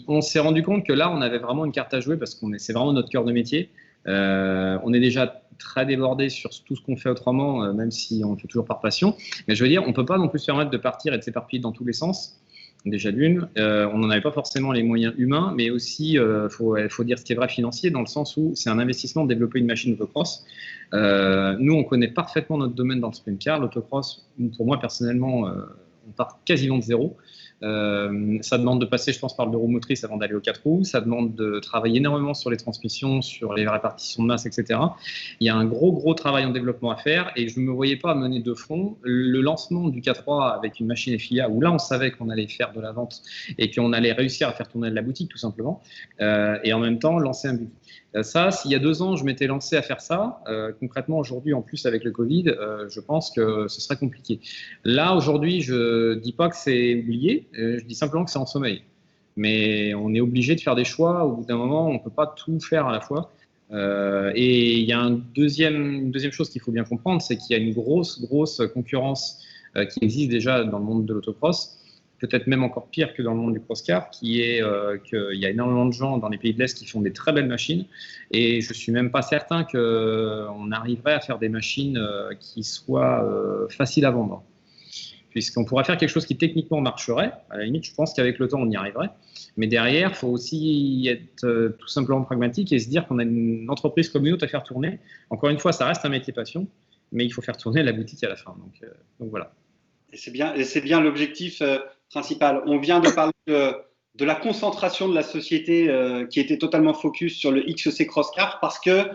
on s'est rendu compte que là, on avait vraiment une carte à jouer parce que c'est vraiment notre cœur de métier. On est déjà très débordé sur tout ce qu'on fait autrement, même si on le fait toujours par passion. Mais je veux dire, on ne peut pas non plus se permettre de partir et de s'éparpiller dans tous les sens. Déjà d'une, on n'en avait pas forcément les moyens humains, mais aussi, faut dire ce qui est vrai financier, dans le sens où c'est un investissement de développer une machine autocross. Nous, on connaît parfaitement notre domaine dans le sprint car. L'autocross, pour moi personnellement, on part quasiment de zéro. Ça demande de passer, je pense, par le bureau motrice avant d'aller aux 4 roues. Ça demande de travailler énormément sur les transmissions, sur les répartitions de masse, etc. Il y a un gros travail en développement à faire et je ne me voyais pas mener de front le lancement du K3 avec une machine FIA où là, on savait qu'on allait faire de la vente et qu'on allait réussir à faire tourner la boutique, tout simplement, et en même temps, lancer un buggy. Ça, s'il y a 2 ans, je m'étais lancé à faire ça, concrètement, aujourd'hui, en plus avec le Covid, je pense que ce serait compliqué. Là, aujourd'hui, je ne dis pas que c'est oublié, je dis simplement que c'est en sommeil. Mais on est obligé de faire des choix. Au bout d'un moment, on ne peut pas tout faire à la fois. Et il y a une deuxième chose qu'il faut bien comprendre, c'est qu'il y a une grosse concurrence qui existe déjà dans le monde de l'autocross, peut-être même encore pire que dans le monde du cross-car, qui est qu'il y a énormément de gens dans les pays de l'Est qui font des très belles machines. Et je ne suis même pas certain qu'on arriverait à faire des machines qui soient faciles à vendre. Puisqu'on pourrait faire quelque chose qui techniquement marcherait. À la limite, je pense qu'avec le temps, on y arriverait. Mais derrière, il faut aussi être tout simplement pragmatique et se dire qu'on a une entreprise comme une autre à faire tourner. Encore une fois, ça reste un métier passion, mais il faut faire tourner la boutique à la fin. Donc voilà. Et c'est bien l'objectif principal. On vient de parler de la concentration de la société qui était totalement focus sur le XEC Cross Car parce que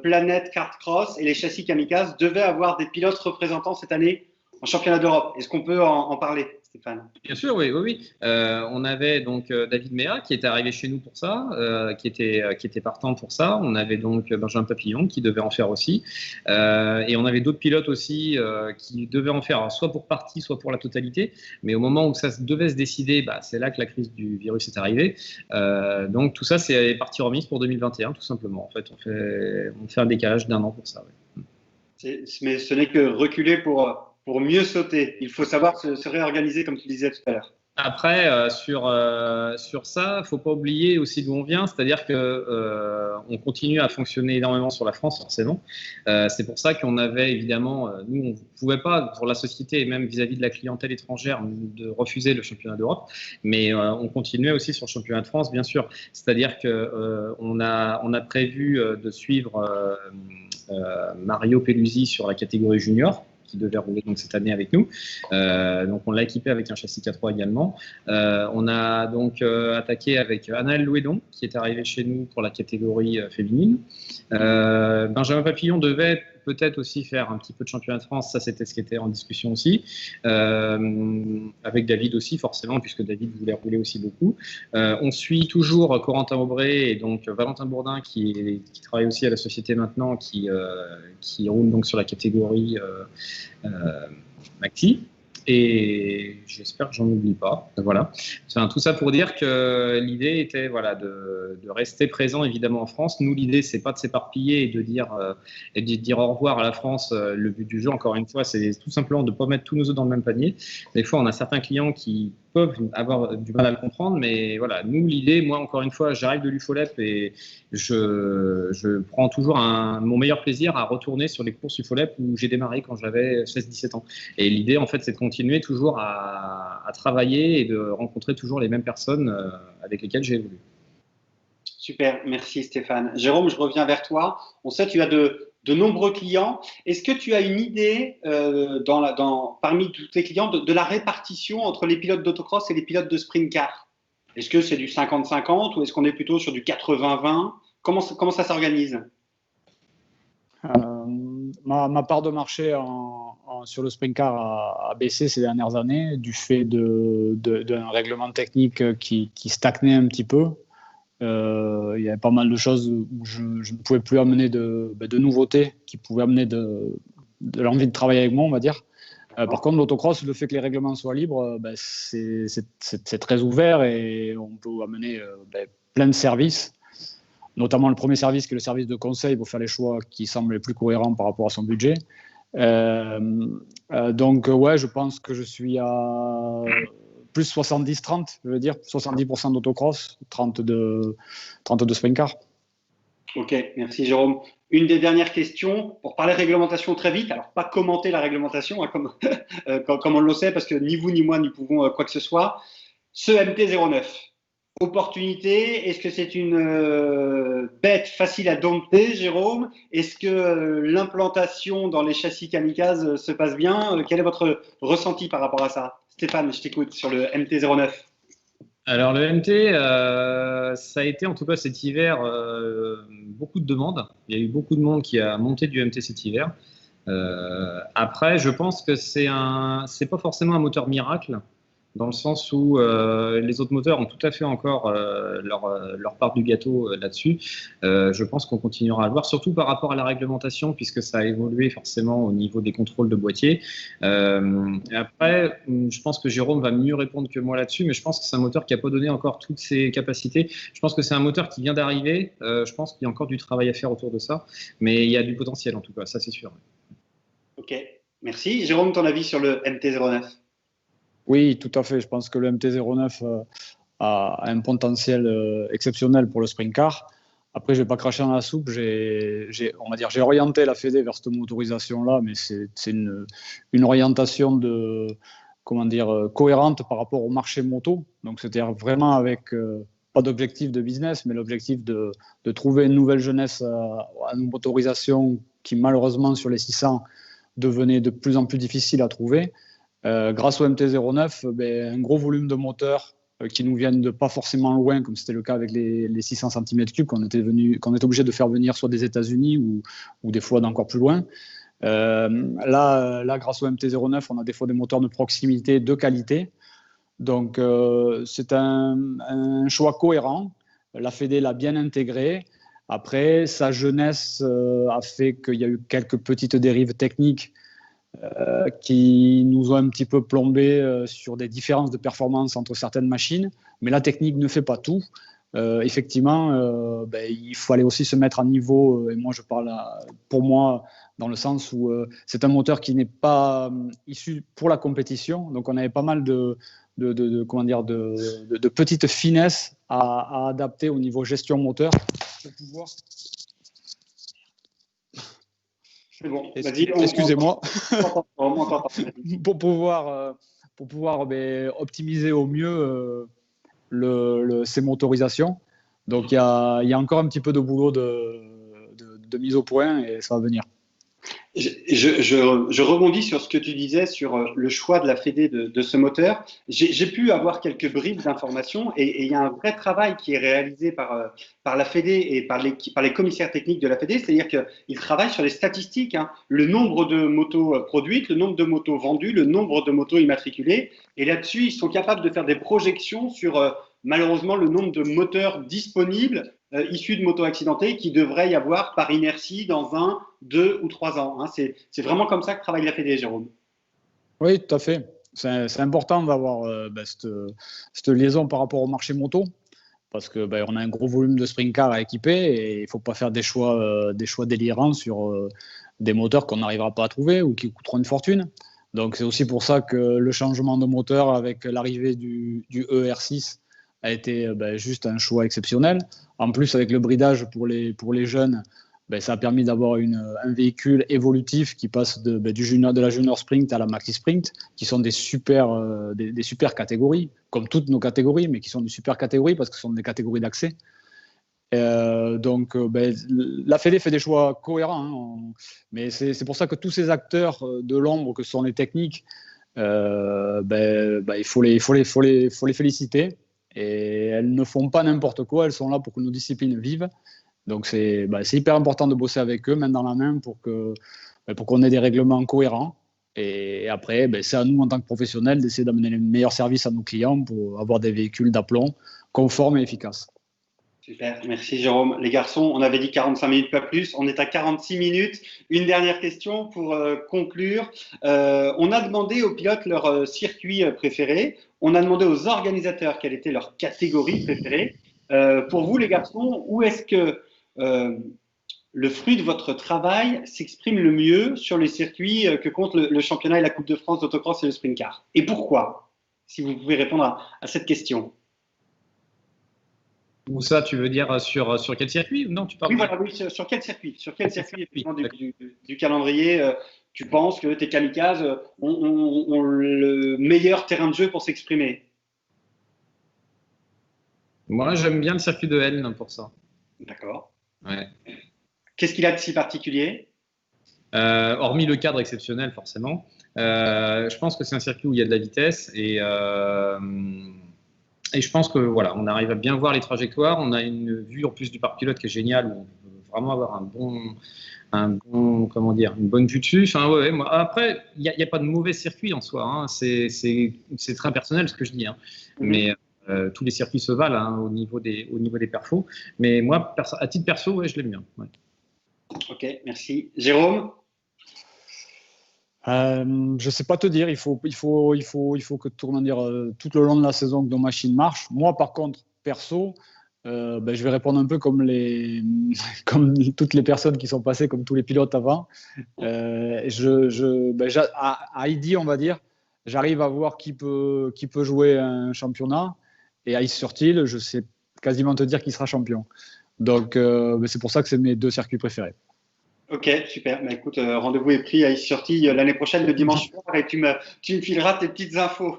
Planet Kart Cross et les châssis Kamikaze devaient avoir des pilotes représentants cette année en championnat d'Europe. Est-ce qu'on peut en parler, Stéphane. Bien sûr, oui, oui, oui. On avait donc David Mea qui était arrivé chez nous pour ça, qui était partant pour ça. On avait donc Benjamin Papillon qui devait en faire aussi. Et on avait d'autres pilotes aussi qui devaient en faire, alors, soit pour partie, soit pour la totalité. Mais au moment où ça devait se décider, c'est là que la crise du virus est arrivée. Donc tout ça, c'est partie remise pour 2021, tout simplement. En fait, on fait un décalage d'1 an pour ça. Ouais. Mais ce n'est que reculer pour mieux sauter. Il faut savoir se réorganiser, comme tu disais tout à l'heure. Après, sur ça, il ne faut pas oublier aussi d'où on vient, c'est-à-dire qu'on continue à fonctionner énormément sur la France, forcément. C'est pour ça qu'on avait évidemment, nous, on ne pouvait pas, pour la société et même vis-à-vis de la clientèle étrangère, de refuser le championnat d'Europe, mais on continuait aussi sur le championnat de France, bien sûr. C'est-à-dire qu'on a prévu de suivre Mario Pelusi sur la catégorie junior, qui devait rouler donc cette année avec nous. Donc on l'a équipé avec un châssis K3 également. On a donc attaqué avec Anaël Louédon qui est arrivé chez nous pour la catégorie féminine. Benjamin Papillon devait peut-être aussi faire un petit peu de championnat de France, ça c'était ce qui était en discussion aussi, avec David aussi forcément, puisque David voulait rouler aussi beaucoup. On suit toujours Corentin Aubray et donc Valentin Bourdin qui travaille aussi à la société maintenant, qui roule donc sur la catégorie Maxi. Et j'espère que j'en oublie pas. Voilà. Enfin, tout ça pour dire que l'idée était de rester présent évidemment en France. Nous, l'idée, c'est pas de s'éparpiller et de dire au revoir à la France. Le but du jeu, encore une fois, c'est tout simplement de ne pas mettre tous nos œufs dans le même panier. Des fois, on a certains clients qui peuvent avoir du mal à le comprendre, mais voilà, nous, l'idée, moi, encore une fois, j'arrive de l'UFOLEP et je prends toujours mon meilleur plaisir à retourner sur les courses UFOLEP où j'ai démarré quand j'avais 16-17 ans. Et l'idée, en fait, c'est de continuer toujours à travailler et de rencontrer toujours les mêmes personnes avec lesquelles j'ai évolué. Super, merci Stéphane. Jérôme, je reviens vers toi. On sait que tu as de nombreux clients. Est-ce que tu as une idée parmi tous tes clients de la répartition entre les pilotes d'autocross et les pilotes de sprint car? Est-ce que c'est du 50-50 ou est-ce qu'on est plutôt sur du 80-20? Comment ça s'organise? Ma part de marché sur le sprint car a baissé ces dernières années du fait d'un règlement technique qui stagnait un petit peu. Il y avait pas mal de choses où je ne pouvais plus amener de nouveautés qui pouvaient amener de l'envie de travailler avec moi, on va dire. Par contre, l'autocross, le fait que les règlements soient libres, c'est très ouvert et on peut amener plein de services, notamment le premier service qui est le service de conseil pour faire les choix qui semblent les plus cohérents par rapport à son budget. Donc, ouais, je pense que je suis à plus 70-30, je veux dire, 70% d'autocross, 30 de sprint car. Ok, merci Jérôme. Une des dernières questions, pour parler réglementation très vite, alors pas commenter la réglementation, comme on le sait, parce que ni vous ni moi n'y pouvons quoi que ce soit. Ce MT-09, opportunité, est-ce que c'est une bête facile à dompter, Jérôme? Est-ce que l'implantation dans les châssis kamikazes se passe bien? Quel est votre ressenti par rapport à ça? Stéphane, je t'écoute sur le MT-09. Alors le MT, ça a été en tout cas cet hiver beaucoup de demandes. Il y a eu beaucoup de monde qui a monté du MT cet hiver. Après, je pense que c'est pas forcément un moteur miracle, dans le sens où les autres moteurs ont tout à fait encore leur part du gâteau là-dessus. Je pense qu'on continuera à le voir, surtout par rapport à la réglementation, puisque ça a évolué forcément au niveau des contrôles de boîtier. Après, je pense que Jérôme va mieux répondre que moi là-dessus, mais je pense que c'est un moteur qui n'a pas donné encore toutes ses capacités. Je pense que c'est un moteur qui vient d'arriver. Je pense qu'il y a encore du travail à faire autour de ça, mais il y a du potentiel en tout cas, ça c'est sûr. Ok, merci. Jérôme, ton avis sur le MT-09? Oui, tout à fait. Je pense que le MT-09 a un potentiel exceptionnel pour le sprint car. Après, je ne vais pas cracher dans la soupe. J'ai orienté la Fédé vers cette motorisation-là, mais c'est une orientation cohérente par rapport au marché moto. Donc, c'est-à-dire vraiment avec pas d'objectif de business, mais l'objectif de trouver une nouvelle jeunesse à une motorisation qui, malheureusement, sur les 600, devenait de plus en plus difficile à trouver. Grâce au MT-09, un gros volume de moteurs qui nous viennent de pas forcément loin, comme c'était le cas avec les 600 cm3 qu'on est obligé de faire venir soit des États-Unis ou des fois d'encore plus loin. Là, grâce au MT-09, on a des fois des moteurs de proximité de qualité. Donc, c'est un choix cohérent. La Fédé l'a bien intégré. Après, sa jeunesse a fait qu'il y a eu quelques petites dérives techniques qui nous ont un petit peu plombé sur des différences de performance entre certaines machines. Mais la technique ne fait pas tout. Effectivement, il fallait aussi se mettre à niveau. Et moi, je parle pour moi dans le sens où c'est un moteur qui n'est pas issu pour la compétition. Donc, on avait pas mal de petites finesses à adapter au niveau gestion moteur pour pouvoir. C'est bon. Excusez-moi. Pour pouvoir optimiser au mieux ces motorisations. Donc, il y a encore un petit peu de boulot de mise au point et ça va venir. Je rebondis sur ce que tu disais sur le choix de la Fédé de ce moteur. J'ai pu avoir quelques bribes d'informations et il y a un vrai travail qui est réalisé par la Fédé et par les commissaires techniques de la Fédé, c'est-à-dire qu'ils travaillent sur les statistiques, hein, le nombre de motos produites, le nombre de motos vendues, le nombre de motos immatriculées. Et là-dessus, ils sont capables de faire des projections sur malheureusement le nombre de moteurs disponibles issus de motos accidentées qui devrait y avoir par inertie dans 1, 2 ou 3 ans. Hein. C'est vraiment comme ça que travaille la Fédé, Jérôme. Oui, tout à fait. C'est important d'avoir cette liaison par rapport au marché moto parce que on a un gros volume de sprint cars à équiper et il ne faut pas faire des choix délirants sur des moteurs qu'on n'arrivera pas à trouver ou qui coûteront une fortune. Donc, c'est aussi pour ça que le changement de moteur avec l'arrivée du ER6 a été juste un choix exceptionnel. En plus, avec le bridage pour les jeunes, ça a permis d'avoir un véhicule évolutif qui passe de la Junior Sprint à la Maxi Sprint, qui sont des super catégories, comme toutes nos catégories, mais qui sont des super catégories parce que ce sont des catégories d'accès. Donc, la Fédé fait des choix cohérents, hein, mais c'est pour ça que tous ces acteurs de l'ombre que sont les techniques, il faut les féliciter. Et elles ne font pas n'importe quoi, elles sont là pour que nos disciplines vivent. Donc c'est hyper important de bosser avec eux, main dans la main, pour qu'on ait des règlements cohérents. Et après, c'est à nous, en tant que professionnels, d'essayer d'amener les meilleurs services à nos clients pour avoir des véhicules d'aplomb conformes et efficaces. Super, merci Jérôme. Les garçons, on avait dit 45 minutes, pas plus. On est à 46 minutes. Une dernière question pour conclure. On a demandé aux pilotes leur circuit préféré. On a demandé aux organisateurs quelle était leur catégorie préférée. Pour vous, les garçons, où est-ce que le fruit de votre travail s'exprime le mieux sur les circuits que comptent le championnat et la Coupe de France d'autocross et le sprint car? Et pourquoi? Si vous pouvez répondre à cette question. Ou ça, tu veux dire sur quel circuit? Non, tu parles. Oui, voilà, oui, sur quel circuit? Sur quel circuit du calendrier tu penses que tes kamikazes ont le meilleur terrain de jeu pour s'exprimer? Moi, j'aime bien le circuit de L pour ça. D'accord. Ouais. Qu'est-ce qu'il a de si particulier? Hormis le cadre exceptionnel, forcément. Je pense que c'est un circuit où il y a de la vitesse et je pense que voilà, on arrive à bien voir les trajectoires. On a une vue en plus du parc pilote qui est géniale, où on peut vraiment avoir comment dire, une bonne vue dessus. Enfin, ouais, moi, après, il n'y a pas de mauvais circuit en soi. Hein. C'est très personnel ce que je dis. Hein. Mais tous les circuits se valent hein, au niveau des perfos. Mais moi, à titre perso, ouais, je l'aime bien. Ouais. Ok, merci. Jérôme? Je ne sais pas te dire. Il faut que tout le long de la saison que nos machines marchent. Moi, par contre, perso, je vais répondre un peu comme toutes les personnes qui sont passées, comme tous les pilotes avant. À Heidi, on va dire, j'arrive à voir qui peut jouer un championnat. Et à Is-sur-Tille, je sais quasiment te dire qui sera champion. Donc, c'est pour ça que c'est mes deux circuits préférés. Ok, super. Bah, écoute, rendez-vous est pris à Is-sur-Tille l'année prochaine, le dimanche soir, et tu me fileras tes petites infos.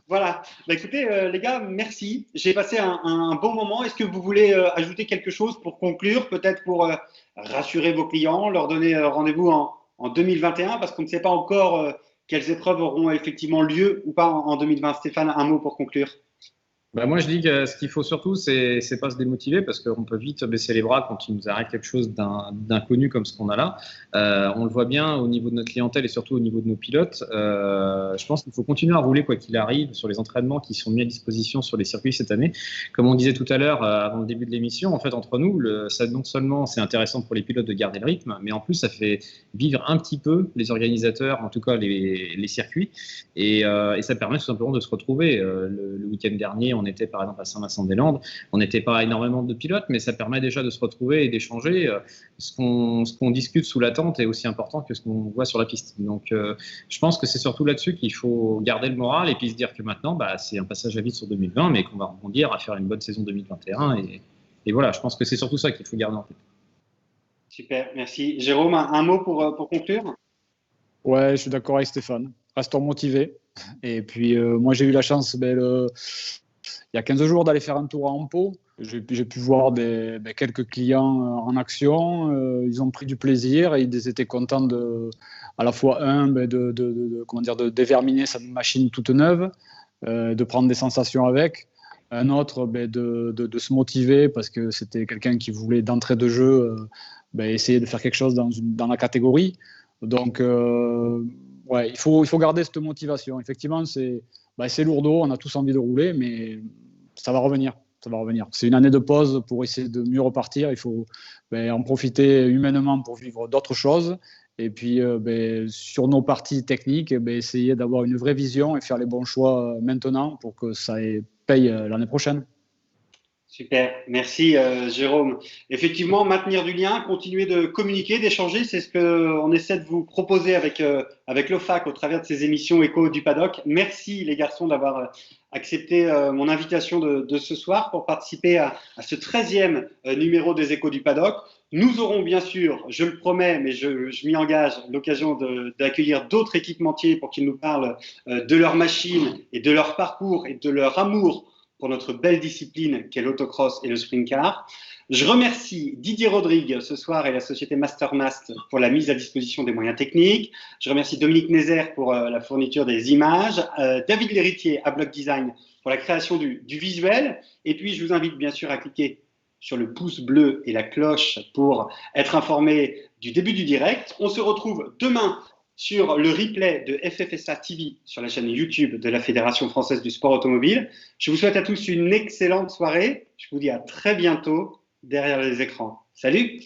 Voilà. Bah, écoutez, les gars, merci. J'ai passé un bon moment. Est-ce que vous voulez ajouter quelque chose pour conclure, peut-être pour rassurer vos clients, leur donner rendez-vous en 2021, parce qu'on ne sait pas encore quelles épreuves auront effectivement lieu ou pas en 2020. Stéphane, un mot pour conclure. Bah moi, je dis que ce qu'il faut surtout, c'est pas se démotiver parce qu'on peut vite baisser les bras quand il nous arrive quelque chose d'inconnu comme ce qu'on a là. On le voit bien au niveau de notre clientèle et surtout au niveau de nos pilotes. Je pense qu'il faut continuer à rouler quoi qu'il arrive sur les entraînements qui sont mis à disposition sur les circuits cette année. Comme on disait tout à l'heure avant le début de l'émission, en fait, entre nous, ça, non seulement c'est intéressant pour les pilotes de garder le rythme, mais en plus, ça fait vivre un petit peu les organisateurs, en tout cas les circuits, et ça permet tout simplement de se retrouver. Le week-end dernier, on était par exemple à Saint-Vincent-des-Landes, on n'était pas énormément de pilotes, mais ça permet déjà de se retrouver et d'échanger. Ce qu'on discute sous la tente est aussi important que ce qu'on voit sur la piste. Donc je pense que c'est surtout là-dessus qu'il faut garder le moral et puis se dire que maintenant, c'est un passage à vide sur 2020, mais qu'on va rebondir à faire une bonne saison 2021. Et voilà, je pense que c'est surtout ça qu'il faut garder en tête. Super, merci. Jérôme, un mot pour conclure? Ouais, je suis d'accord avec Stéphane. Restons motivés. Et puis, moi, j'ai eu la chance, il y a 15 jours, d'aller faire un tour à Ampo. J'ai pu voir quelques clients en action. Ils ont pris du plaisir et ils étaient contents à la fois, de déverminer sa machine toute neuve, de prendre des sensations avec. Un autre, de se motiver parce que c'était quelqu'un qui voulait d'entrée de jeu essayer de faire quelque chose dans la catégorie. Donc, ouais, il faut garder cette motivation. Effectivement, c'est lourdeau, on a tous envie de rouler, mais ça va revenir. Ça va revenir. C'est une année de pause pour essayer de mieux repartir. Il faut en profiter humainement pour vivre d'autres choses. Et puis, sur nos parties techniques, essayer d'avoir une vraie vision et faire les bons choix maintenant pour que ça paye l'année prochaine. Super, merci Jérôme. Effectivement, maintenir du lien, continuer de communiquer, d'échanger, c'est ce qu'on essaie de vous proposer avec l'OFAC au travers de ces émissions Écho du Paddock. Merci les garçons d'avoir accepté mon invitation de ce soir pour participer à ce 13e numéro des Échos du Paddock. Nous aurons bien sûr, je le promets, mais je m'y engage, l'occasion d'accueillir d'autres équipementiers pour qu'ils nous parlent de leur machine et de leur parcours et de leur amour pour notre belle discipline qu'est l'autocross et le sprint car. Je remercie Didier Rodrigue ce soir et la société Mastermast pour la mise à disposition des moyens techniques. Je remercie Dominique Nézère pour la fourniture des images, David Lhéritier à Block Design pour la création du visuel. Et puis, je vous invite bien sûr à cliquer sur le pouce bleu et la cloche pour être informé du début du direct. On se retrouve demain sur le replay de FFSA TV sur la chaîne YouTube de la Fédération française du sport automobile. Je vous souhaite à tous une excellente soirée. Je vous dis à très bientôt derrière les écrans. Salut!